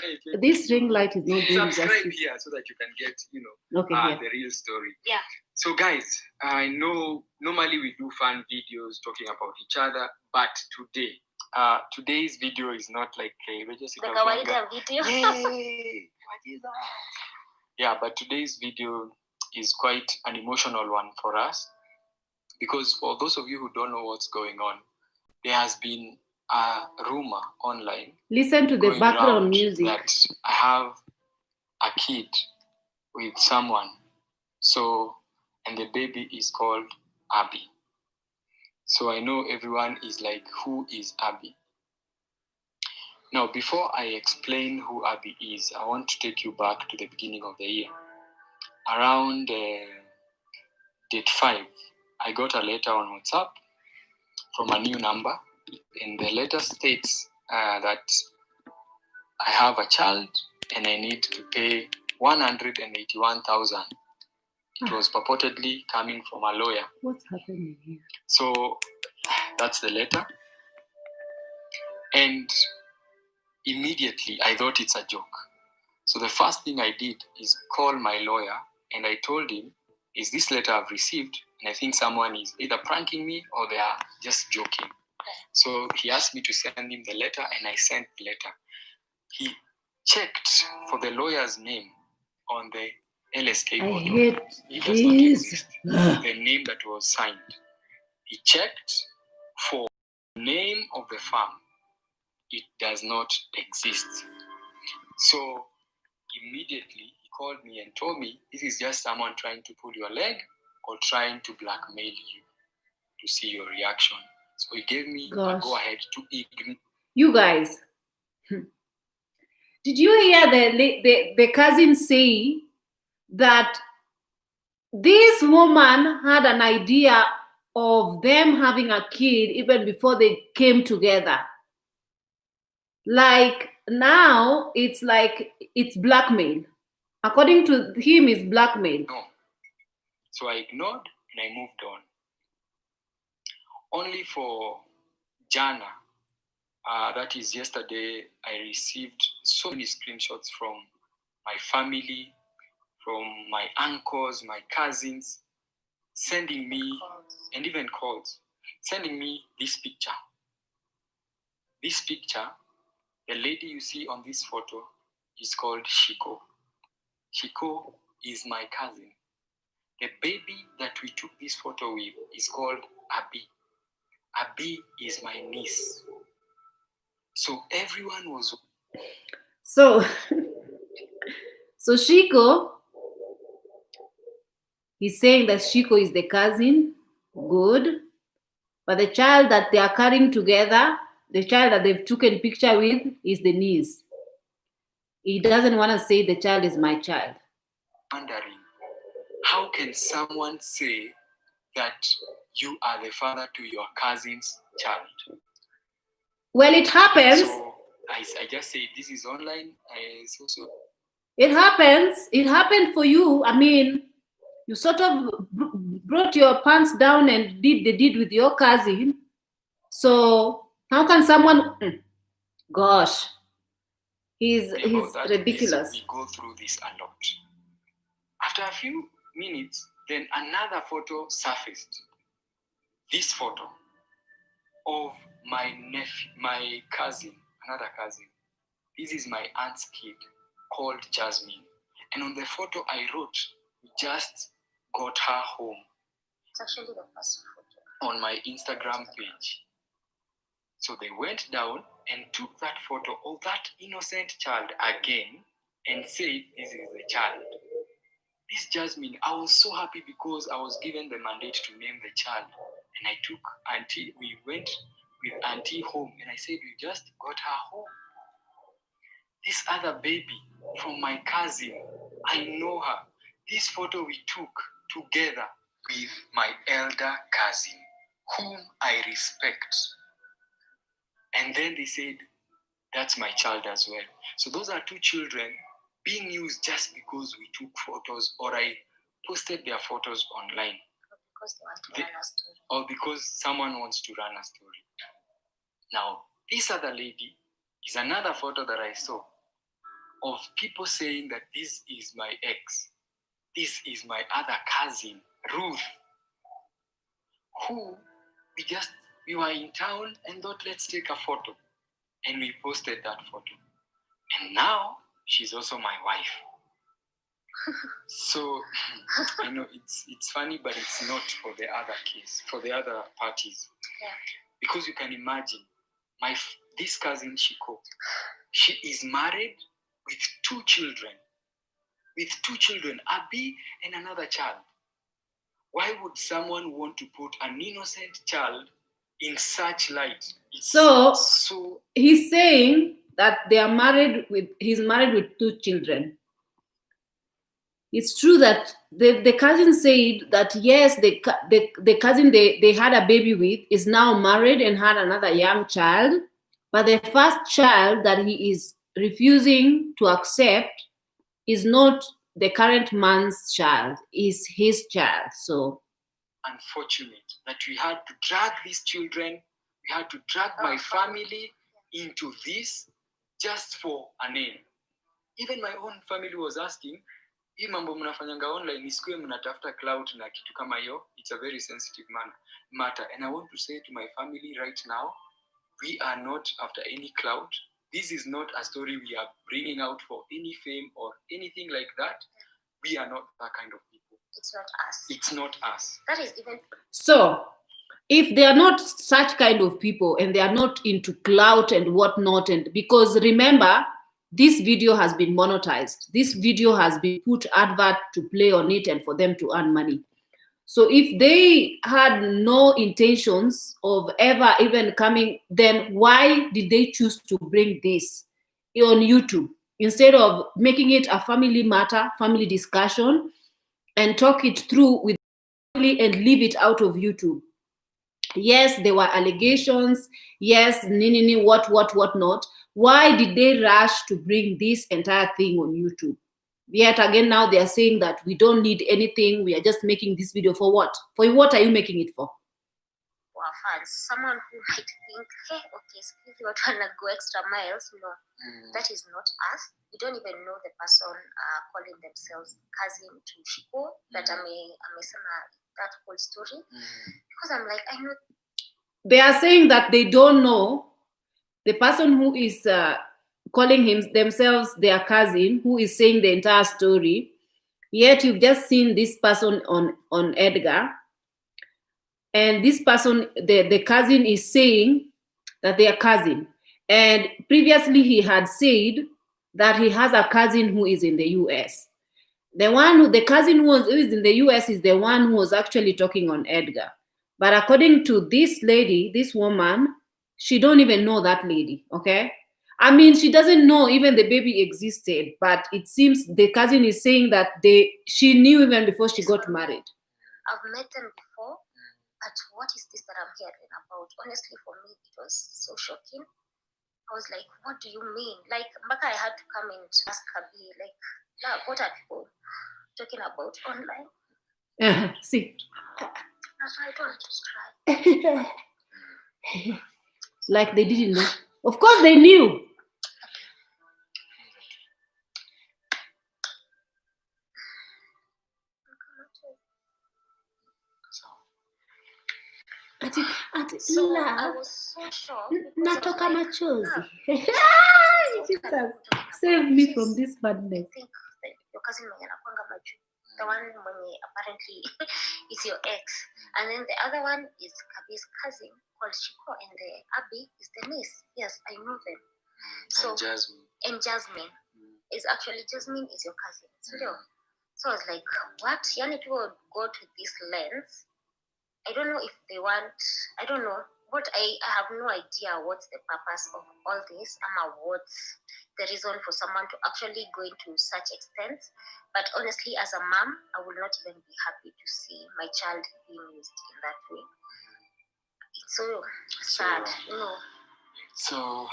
this ring light is not doing subscribe justice. here so that you can get, Okay, yeah. the real story. Yeah. So guys, I know normally we do fun videos talking about each other, but today's video is not like we're just The kawaida video. Hey, what is that? Yeah, but today's video is quite an emotional one for us, because for those of you who don't know what's going on, there has been a rumor online. Listen to the going background around music. that I have a kid with someone. So, and the baby is called Abby. So I know everyone is like, who is Abby? Now, before I explain who Abby is, I want to take you back to the beginning of the year. Around date 5, I got a letter on WhatsApp from a new number, and the letter states that I have a child and I need to pay 181,000. It was purportedly coming from a lawyer. What's happening here? So that's the letter. And immediately I thought it's a joke. So the first thing I did is call my lawyer, and I told him, is this letter I've received, and I think someone is either pranking me or they are just joking. So he asked me to send him the letter, and I sent the letter. He checked for the lawyer's name on the LSK I portal. hate It does not this. exist. The name that was signed. He checked for the name of the farm. It does not exist. So immediately he called me and told me, this is just someone trying to pull your leg or trying to blackmail you to see your reaction. So he gave me a go-ahead to ignore. You guys, did you hear the cousin say that this woman had an idea of them having a kid even before they came together? Like now, it's like it's blackmail. According to him, it's blackmail. No. So I ignored and I moved on. Only for Jana, that is yesterday, I received so many screenshots from my family, from my uncles, my cousins, sending me, and even calls, sending me this picture. This picture, the lady you see on this photo is called Shiko. Shiko is my cousin. The baby that we took this photo with is called Abby. Abby is my niece. So everyone was... So Shiko, he's saying that Shiko is the cousin, good. But the child that they are carrying together, the child that they've taken picture with, is the niece. He doesn't want to say the child is my child. Wondering, how can someone say that you are the father to your cousin's child? Well, it happens. So I just say this is online. It happens. It happened for you. I mean, you sort of brought your pants down and did the deed with your cousin. So how can someone? Gosh, he's ridiculous. We go through this a lot. After a few minutes, then another photo surfaced. This photo of my nephew, my cousin, another cousin. This is my aunt's kid called Jasmine. And on the photo I wrote, we just got her home. It's actually the first photo. On my Instagram page. So they went down and took that photo of that innocent child again and said, this is the child. This Jasmine, I was so happy because I was given the mandate to name the child. And I took Auntie, we went with Auntie home and I said, we just got her home. This other baby from my cousin, I know her. This photo we took together with my elder cousin, whom I respect. And then they said, that's my child as well. So those are two children being used just because we took photos or I posted their photos online. Because they want to run a story. Or because someone wants to run a story. Now, This other lady is another photo that I saw of people saying that this is my ex. This is my other cousin, Ruth, who we were in town and thought, let's take a photo. And we posted that photo. And now she's also my wife. So I know it's funny, but it's not for the other case, for the other parties. Yeah. Because you can imagine, this cousin Shiko, she is married with two children, Abby and another child. Why would someone want to put an innocent child in such light? So he's saying that he's married with two children. It's true that the cousin said that yes, the cousin they had a baby with is now married and had another young child, but the first child that he is refusing to accept is not the current man's child, is his child. So unfortunate that we had to drag these children, we had to drag my family into this just for a name. Even my own family was asking, hii mambo mnafanyanga online isikuwe mnatafuta clout na kitu kama hiyo. It's a very sensitive matter. And I want to say to my family right now, we are not after any clout. This is not a story we are bringing out for any fame or anything like that. We are not that kind of people. It's not us. It's not us. That is even... So, if they are not such kind of people and they are not into clout and whatnot, and because remember, this video has been monetized. This video has been put advert to play on it and for them to earn money. So if they had no intentions of ever even coming, then why did they choose to bring this on YouTube instead of making it a family matter, family discussion, and talk it through with family and leave it out of YouTube? Yes, there were allegations. Yes, what not. Why did they rush to bring this entire thing on YouTube? Yet again, now they are saying that we don't need anything. We are just making this video for what? For what are you making it for? For our fans. Someone who might think, hey, okay, excuse me, want to go extra miles. No, that is not us. We don't even know the person calling themselves cousin to Shiko that I may that whole story. Because I'm like, I know. They are saying that they don't know the person who is calling themselves their cousin, who is saying the entire story. Yet you've just seen this person on Edgar, and this person, the cousin, is saying that they are cousin. And previously he had said that he has a cousin who is in the US. The cousin who is in the US is the one who was actually talking on Edgar. But according to this lady, this woman, she don't even know that lady, okay? I mean, she doesn't know even the baby existed, but it seems the cousin is saying that she knew even before she got married. I've met them before, but what is this that I'm hearing about? Honestly, for me, it was so shocking. I was like, what do you mean? Like, Mbaka, I had to come and ask Kabi, like, what are people talking about online? See. That's why I don't just try. Like they didn't know. Of course they knew. So I was so shocked. Natoka machozi. Jesus, save me from this madness. I think your cousin anakuanga maju. The one mwenye apparently is your ex. And then the other one is Kabi's cousin called Shiko, and the Abby is the niece. Yes, I know them. So and Jasmine is actually Jasmine is your cousin. So I was like, what? Yani people would go to this lens. I don't know if they want, I don't know. But I have no idea what's the purpose of all this, what's the reason for someone to actually go into such extent. But honestly, as a mom, I would not even be happy to see my child being used in that way. It's so sad, you know. So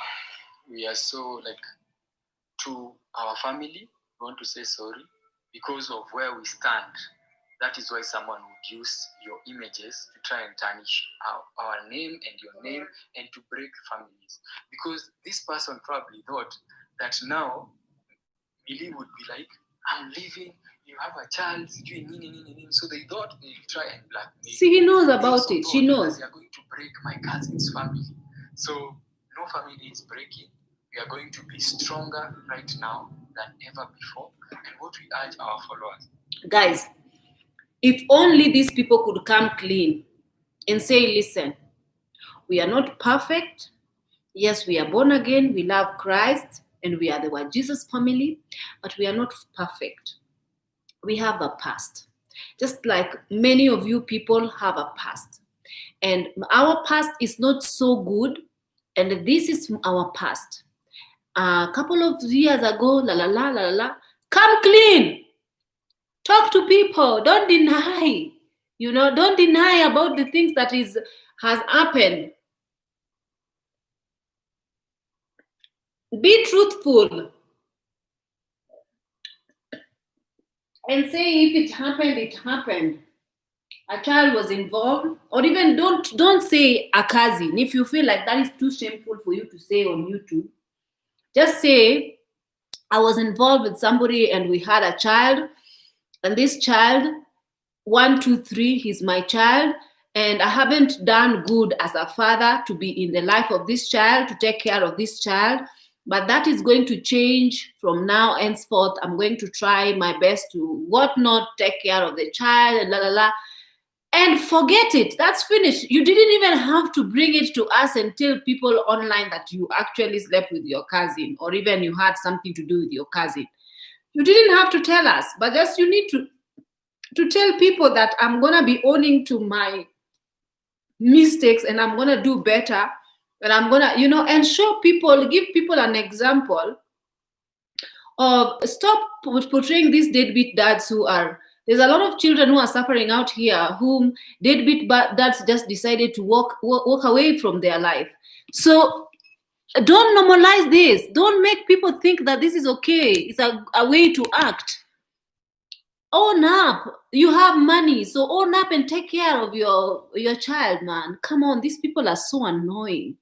we are so to our family, we want to say sorry because of where we stand. That is why someone would use your images to try and tarnish our name and your name and to break families. Because this person probably thought that now Millie would be like, I'm leaving, you have a child, so they thought they'd try and blackmail. See, he knows about it. She knows. They are going to break my cousin's family. So no family is breaking. We are going to be stronger right now than ever before. And what we urge our followers. Guys, if only these people could come clean and say, listen, we are not perfect. Yes, we are born again. We love Christ and we are the Jesus family, but we are not perfect. We have a past. Just like many of you people have a past. And our past is not so good. And this is our past. A couple of years ago, come clean. Talk to people. Don't deny. Don't deny about the things that has happened. Be truthful. And say if it happened, it happened. A child was involved. Or even don't say a cousin. If you feel like that is too shameful for you to say on YouTube, just say, I was involved with somebody and we had a child. And this child, 1, 2, 3, he's my child. And I haven't done good as a father to be in the life of this child, to take care of this child. But that is going to change from now henceforth. I'm going to try my best to take care of the child and and forget it. That's finished. You didn't even have to bring it to us and tell people online that you actually slept with your cousin or even you had something to do with your cousin. You didn't have to tell us, but just you need to tell people that I'm going to be owning to my mistakes and I'm going to do better. And I'm going to, and show people, give people an example of stop portraying these deadbeat dads there's a lot of children who are suffering out here whom deadbeat dads just decided to walk away from their life. So don't normalize this. Don't make people think that this is okay. It's a way to act. Own up. You have money, so own up and take care of your child, man. Come on, these people are so annoying.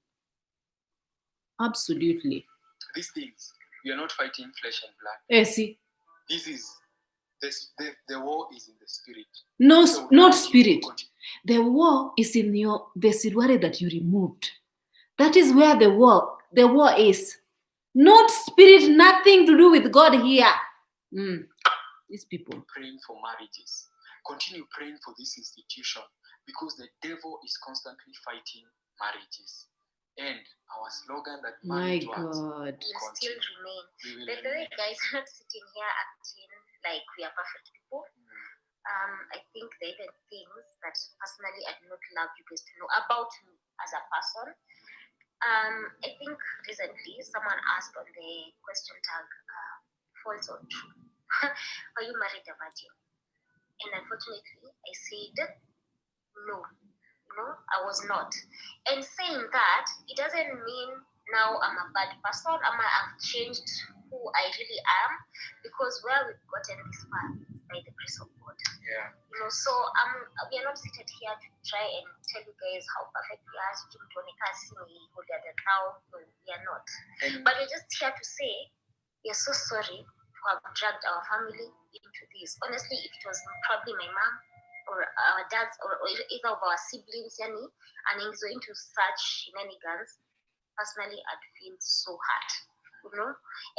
Absolutely. These things, we are not fighting flesh and blood. See. This is the war is in the spirit. No, so not spirit. The war is in the silware that you removed. That is where the war is. Not spirit, nothing to do with God here. These people. Praying for marriages. Continue praying for this institution because the devil is constantly fighting marriages. And our slogan that my God will still remain. By the way, guys, I'm not sitting here acting like we are perfect people. I think there are things that personally I do not love you guys to know about me as a person. I think recently someone asked on the question tag, false or true, are you married a virgin? And unfortunately, I said no. No, I was not. And saying that, it doesn't mean now I'm a bad person. I've changed who I really am, because where we've gotten this far is by the grace of God. Yeah. So we are not seated here to try and tell you guys how perfect we are. Now, no, we are not. But we're just here to say we are so sorry to have dragged our family into this. Honestly, if it was probably my mom or our dads or either of our siblings, and he's going to such shenanigans, personally, I'd feel so hurt,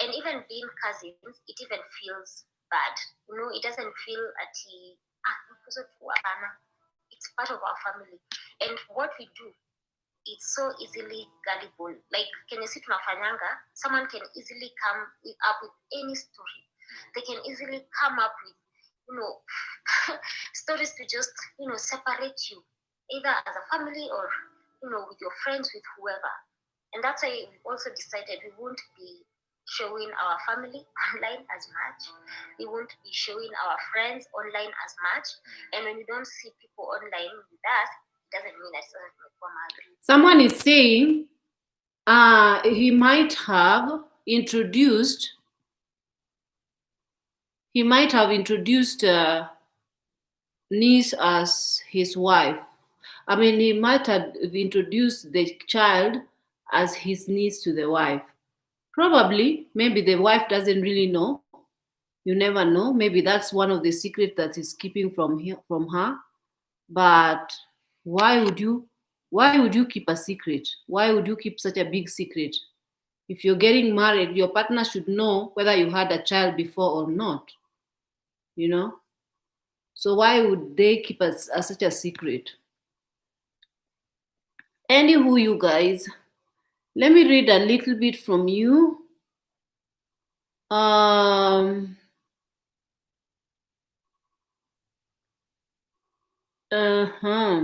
And even being cousins, it even feels bad, It doesn't feel because of it's part of our family, and what we do, it's so easily gullible. Like, can you see tunafanyanga? Someone can easily come up with any story. They can easily come up with stories to just, separate you, either as a family or, with your friends, with whoever. And that's why we also decided we won't be showing our family online as much. We won't be showing our friends online as much. And when you don't see people online with us, it doesn't mean that it's not married. Someone is saying he might have introduced niece as his wife. I mean, he might have introduced the child as his niece to the wife. Probably, maybe the wife doesn't really know. You never know. Maybe that's one of the secrets that he's keeping from her. But why would you? Why would you keep a secret? Why would you keep such a big secret? If you're getting married, your partner should know whether you had a child before or not. You know. So why would they keep such a secret? Anywho, you guys, let me read a little bit from you. Um, uh-huh.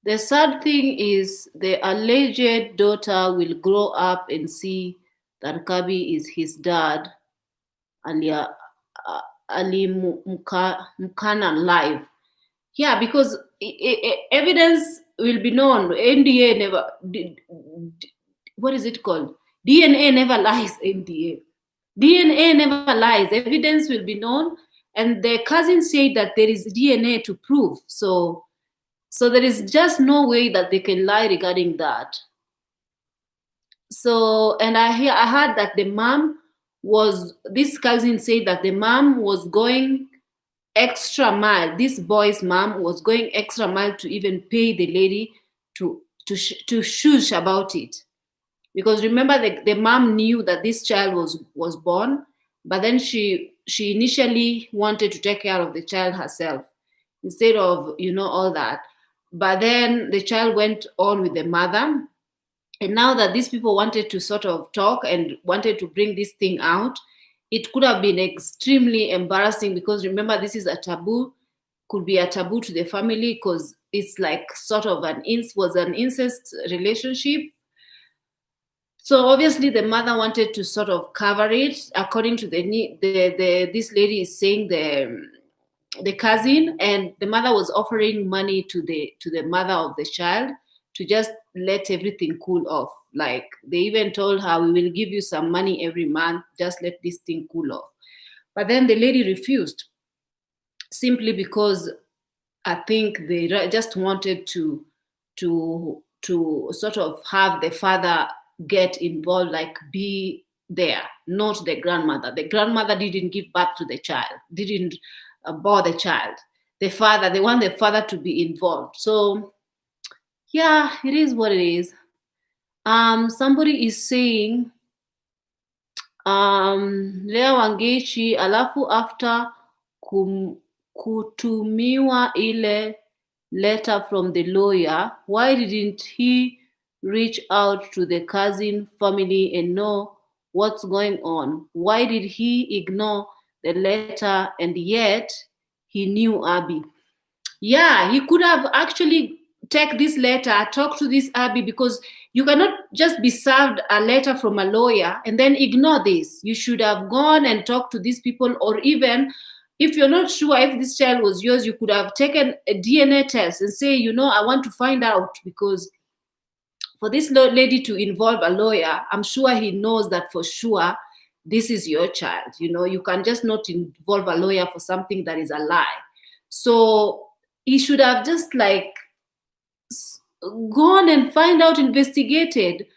The sad thing is the alleged daughter will grow up and see that Kabi is his dad, alia Ali Mukana live. Yeah, because evidence will be known. NDA never, what is it called? DNA never lies, NDA. DNA never lies. Evidence will be known. And the cousin said that there is DNA to prove. So there is just no way that they can lie regarding that. So, and I heard that the mom this cousin said that the mom was going extra mile. This boy's mom was going extra mile to even pay the lady to shush about it, because remember the mom knew that this child was born, but then she initially wanted to take care of the child herself instead of all that. But then the child went on with the mother, and now that these people wanted to sort of talk and wanted to bring this thing out, it could have been extremely embarrassing, because remember, this is a taboo, could be a taboo to the family, because it's like sort of an incest relationship. So obviously the mother wanted to sort of cover it. According to this lady is saying the cousin, and the mother was offering money to the mother of the child to just let everything cool off. Like they even told her, we will give you some money every month, just let this thing cool off. But then the lady refused, simply because I think they just wanted to sort of have the father get involved, like be there, not the grandmother. The grandmother didn't give birth to the child, didn't bore the child. The father, they want the father to be involved. So yeah, it is what it is. Somebody is saying Lea Wangechi, alafu after kutumiwa ile letter from the lawyer, why didn't he reach out to the cousin family and know what's going on? Why did he ignore the letter, and yet he knew Abby? Yeah, he could have actually take this letter, talk to this Abby, because you cannot just be served a letter from a lawyer and then ignore this. You should have gone and talked to these people, or even if you're not sure if this child was yours, you could have taken a DNA test and say, I want to find out, because for this lady to involve a lawyer, I'm sure he knows that for sure this is your child. You can just not involve a lawyer for something that is a lie. So he should have just like gone and find out, investigated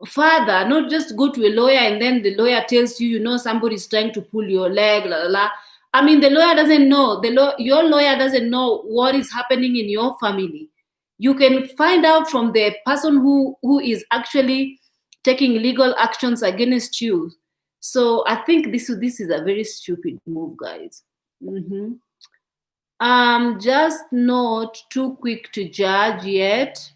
further, not just go to a lawyer and then the lawyer tells you, somebody's trying to pull your leg, la la la. I mean, the lawyer doesn't know. Your lawyer doesn't know what is happening in your family. You can find out from the person who is actually taking legal actions against you. So I think this is a very stupid move, guys. Just not too quick to judge yet.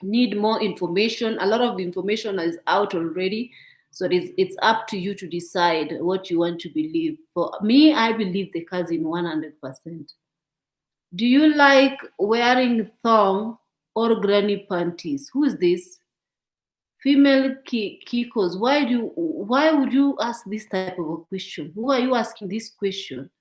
Need more information. A lot of information is out already, so it's up to you to decide what you want to believe. For me, I believe the cousin 100%. Do you like wearing thong or granny panties? Who is this? Female Kikos. Why would you ask this type of a question? Who are you asking this question?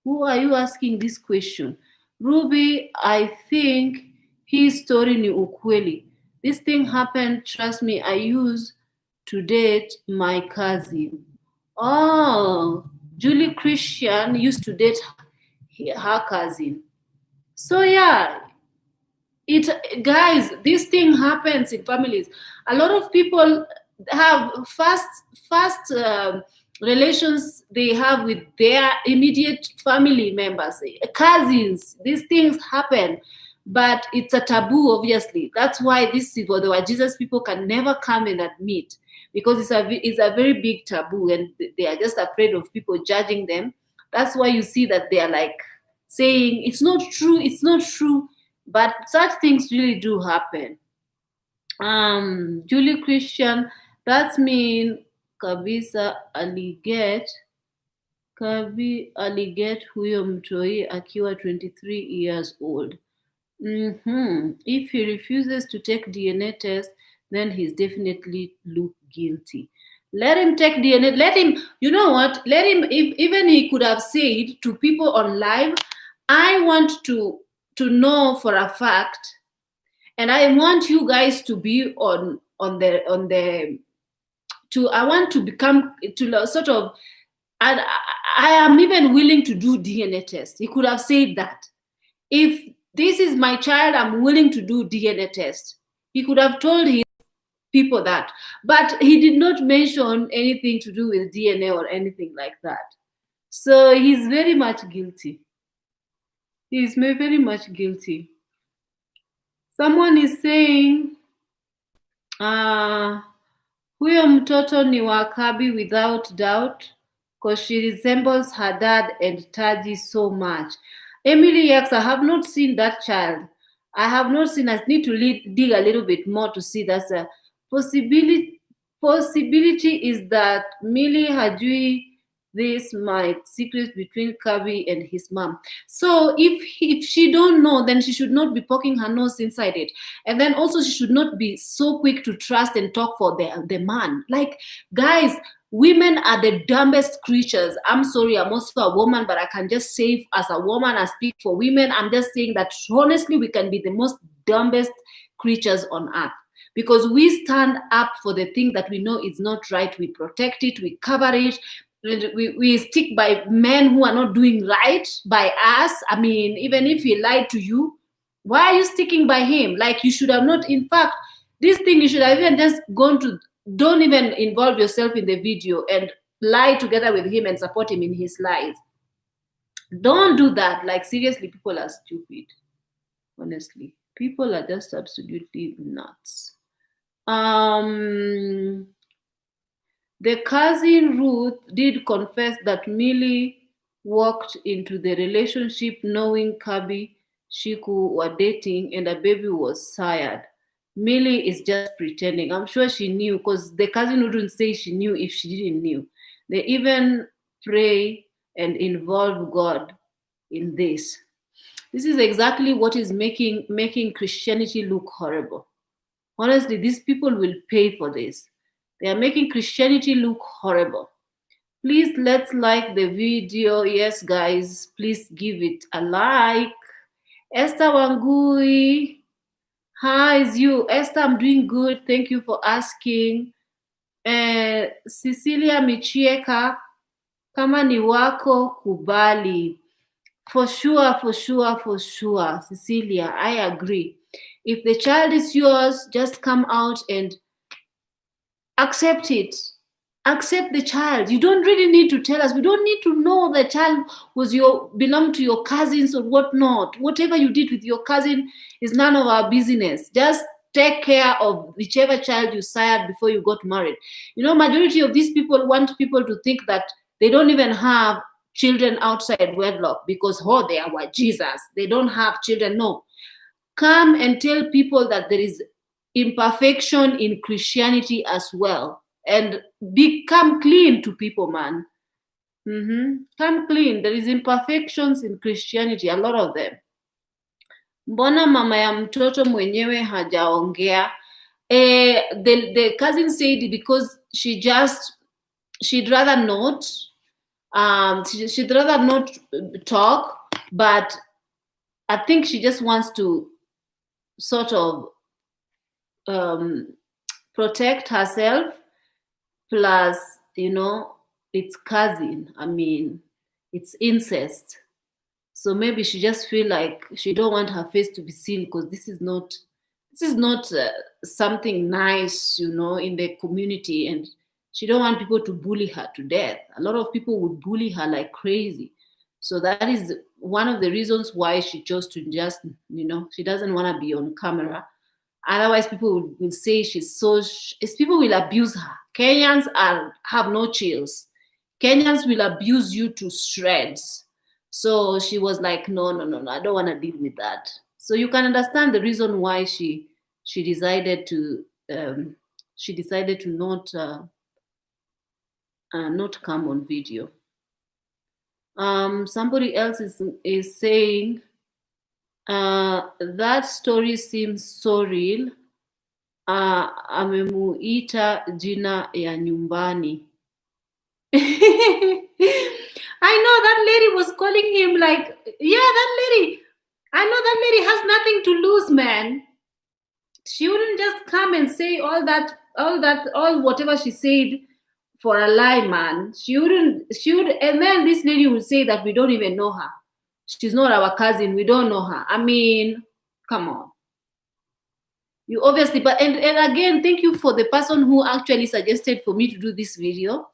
Who are you asking this question? Ruby, I think his story ni ukweli. This thing happened, trust me, I used to date my cousin. Oh, Julie Christian used to date her cousin. So yeah, it guys, this thing happens in families. A lot of people have fast relations they have with their immediate family members, cousins. These things happen, but it's a taboo. Obviously, that's why this is what the Jesus people can never come and admit, because it's a very big taboo, and they are just afraid of people judging them. That's why you see that they are like saying it's not true, it's not true, but such things really do happen. Julie Christian, that's mean kabisa aliget huyo mtoi akiwa 23 years old. If he refuses to take DNA test, then he's definitely look guilty. Let him take DNA. Let him, you know what? Let him, if even he could have said to people on live, I want to know for a fact, and I want you guys to be on the to, I want to become to sort of, and I am even willing to do DNA test. He could have said that. If this is my child, I'm willing to do DNA test. He could have told his people that, but he did not mention anything to do with DNA or anything like that. So he's very much guilty. He's very much guilty. Someone is saying, huyo mtoto ni Wakabi without doubt, because she resembles her dad and Taji so much. Emily, yes, I have not seen that child. I have not seen. I need to dig a little bit more to see. That's a possibility. Possibility is that Millie hajui this might secret between Kabi and his mom. So if she don't know, then she should not be poking her nose inside it. And then also she should not be so quick to trust and talk for the man. Like, guys, women are the dumbest creatures. I'm sorry, I'm also a woman, but I can just say as a woman, I speak for women. I'm just saying that honestly, we can be the most dumbest creatures on earth, because we stand up for the thing that we know is not right. We protect it, we cover it. We stick by men who are not doing right by us. I mean, even if he lied to you, why are you sticking by him? Like, you should have not, in fact, this thing, you should have even just gone to, don't even involve yourself in the video and lie together with him and support him in his lies. Don't do that. Like, seriously, people are stupid. Honestly, people are just absolutely nuts. The cousin Ruth did confess that Millie walked into the relationship knowing Kabi Shiku were dating and a baby was sired. Millie is just pretending. I'm sure she knew, because the cousin wouldn't say she knew if she didn't knew. They even pray and involve God in this. This is exactly what is making Christianity look horrible. Honestly, these people will pay for this. They are making Christianity look horrible. Please, let's like the video. Yes, guys, please give it a like. Esther Wangui, how is you? Esther, I'm doing good. Thank you for asking. Cecilia Michieka, kama ni wako kubali. For sure, for sure, for sure. Cecilia, I agree. If the child is yours, just come out and accept it. Accept the child. You don't really need to tell us. We don't need to know the child was belonged to your cousins or whatnot. Whatever you did with your cousin is none of our business. Just take care of whichever child you sired before you got married. You know, majority of these people want people to think that they don't even have children outside wedlock because, oh, they are what, Jesus. They don't have children. No. Come and tell people that there is imperfection in Christianity as well, and become clean to people, man. Come clean. There is imperfections in Christianity, a lot of them. Mbona mama ya mtoto mwenyewe hajaongea? The cousin said because she'd rather not. She'd rather not talk, but I think she just wants to sort of protect herself. Plus, you know, it's cousin. I mean, it's incest. So maybe she just feel like she don't want her face to be seen, because this is not something nice, in the community, and she don't want people to bully her to death. A lot of people would bully her like crazy. So that is one of the reasons why she chose to just, she doesn't want to be on camera. Otherwise, people will say people will abuse her. Kenyans have no chills. Kenyans will abuse you to shreds. So she was like, no, no, no, no, I don't want to deal with that. So you can understand the reason why she decided to not come on video. Somebody else is saying that story seems so real. Amemuita jina ya nyumbani. I know that lady was calling him like, yeah, that lady. I know that lady has nothing to lose, man. She wouldn't just come and say all whatever she said for a lie, man. She would, and then this lady would say that we don't even know her. She's not our cousin. We don't know her. I mean, come on. You obviously, and again, thank you for the person who actually suggested for me to do this video,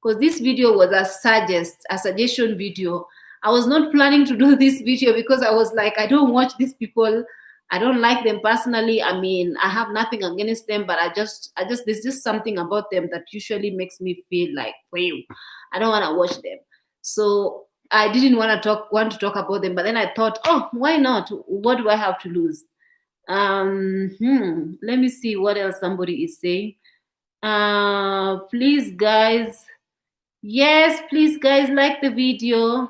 because this video was a suggestion video. I was not planning to do this video because I was like, I don't watch these people. I don't like them personally. I mean, I have nothing against them, but I just there's just something about them that usually makes me feel like, wow, I don't want to watch them. So I didn't want to talk about them, but then I thought, oh, why not? What do I have to lose? Let me see what else somebody is saying. Please, guys. Yes, please, guys, like the video.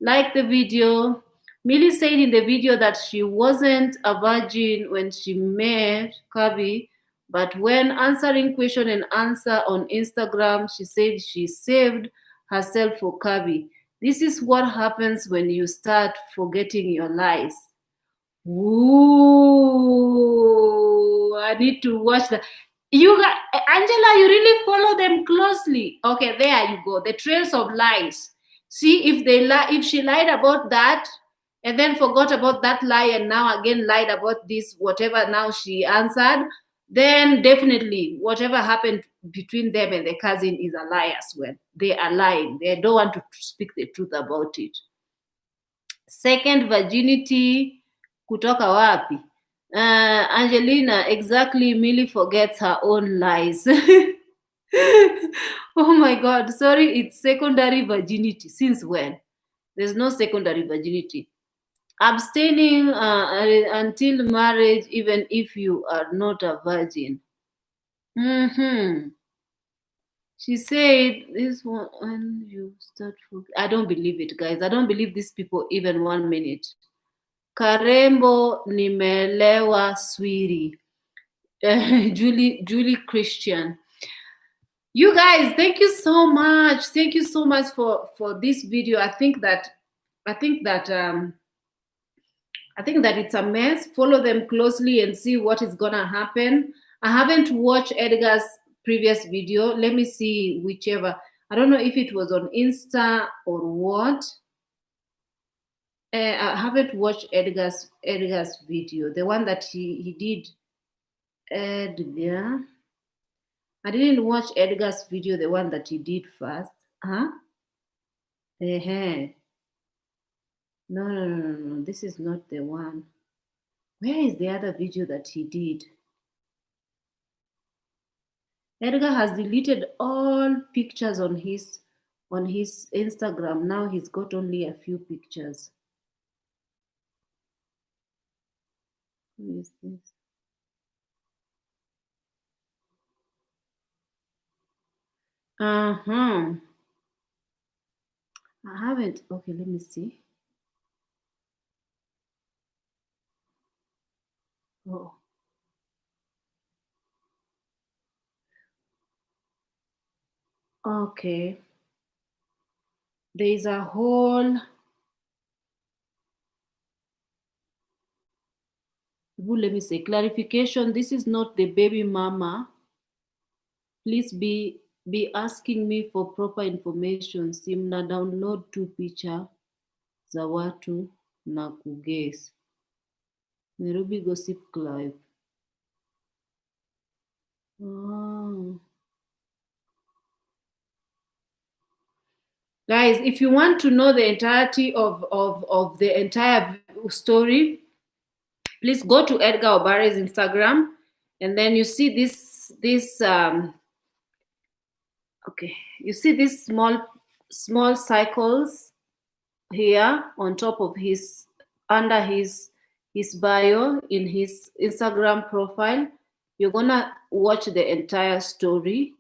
Like the video. Millie said in the video that she wasn't a virgin when she met Kabi, but when answering question and answer on Instagram, she said she saved herself for Kabi. This is what happens when you start forgetting your lies. Ooh, I need to watch that. Angela, you really follow them closely. Okay, there you go. The trails of lies. See, if she lied about that and then forgot about that lie and now again lied about this, whatever now she answered, then definitely whatever happened between them and the cousin is a lie as well. They are lying. They don't want to speak the truth about it. Second virginity kutoka wapi? Angelina, exactly. Millie forgets her own lies. Oh my God, sorry, it's secondary virginity. Since when? There's no secondary virginity. Abstaining until marriage, even if you are not a virgin. She said this one, when you start. I don't believe it, guys. I don't believe these people even 1 minute. Karembo nimelewa swiri. Julie Christian. You guys, thank you so much. Thank you so much for this video. I think that it's a mess. Follow them closely and see what is gonna happen. I haven't watched Edgar's previous video. Let me see whichever. I don't know if it was on Insta or what. I haven't watched Edgar's video, the one that he did. Edgar. I didn't watch Edgar's video, the one that he did first. Huh? No. This is not the one. Where is the other video that he did? Edgar has deleted all pictures on his Instagram. Now he's got only a few pictures. Who is this? I haven't. Okay, let me see. Oh. Okay. There's a whole. Let me say clarification. This is not the baby mama. Please be asking me for proper information. Simna download 2 picture za watu na kuguess. Nairobi Gossip Club. Oh. Guys, if you want to know the entirety of the entire story, please go to Edgar Obare's Instagram, and then you see this okay, you see these small cycles here on top of his, under his bio in his Instagram profile. You're gonna watch the entire story,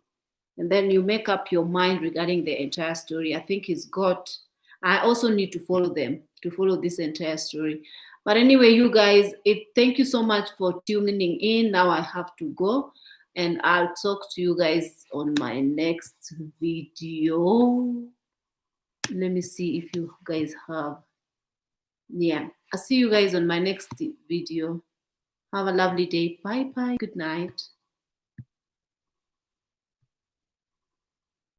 and then you make up your mind regarding the entire story. I think he's got, I also need to follow them, to follow this entire story. But anyway, you guys, thank you so much for tuning in. Now I have to go, and I'll talk to you guys on my next video. Let me see if you guys have, yeah, I'll see you guys on my next video. Have a lovely day. Bye bye. Good night.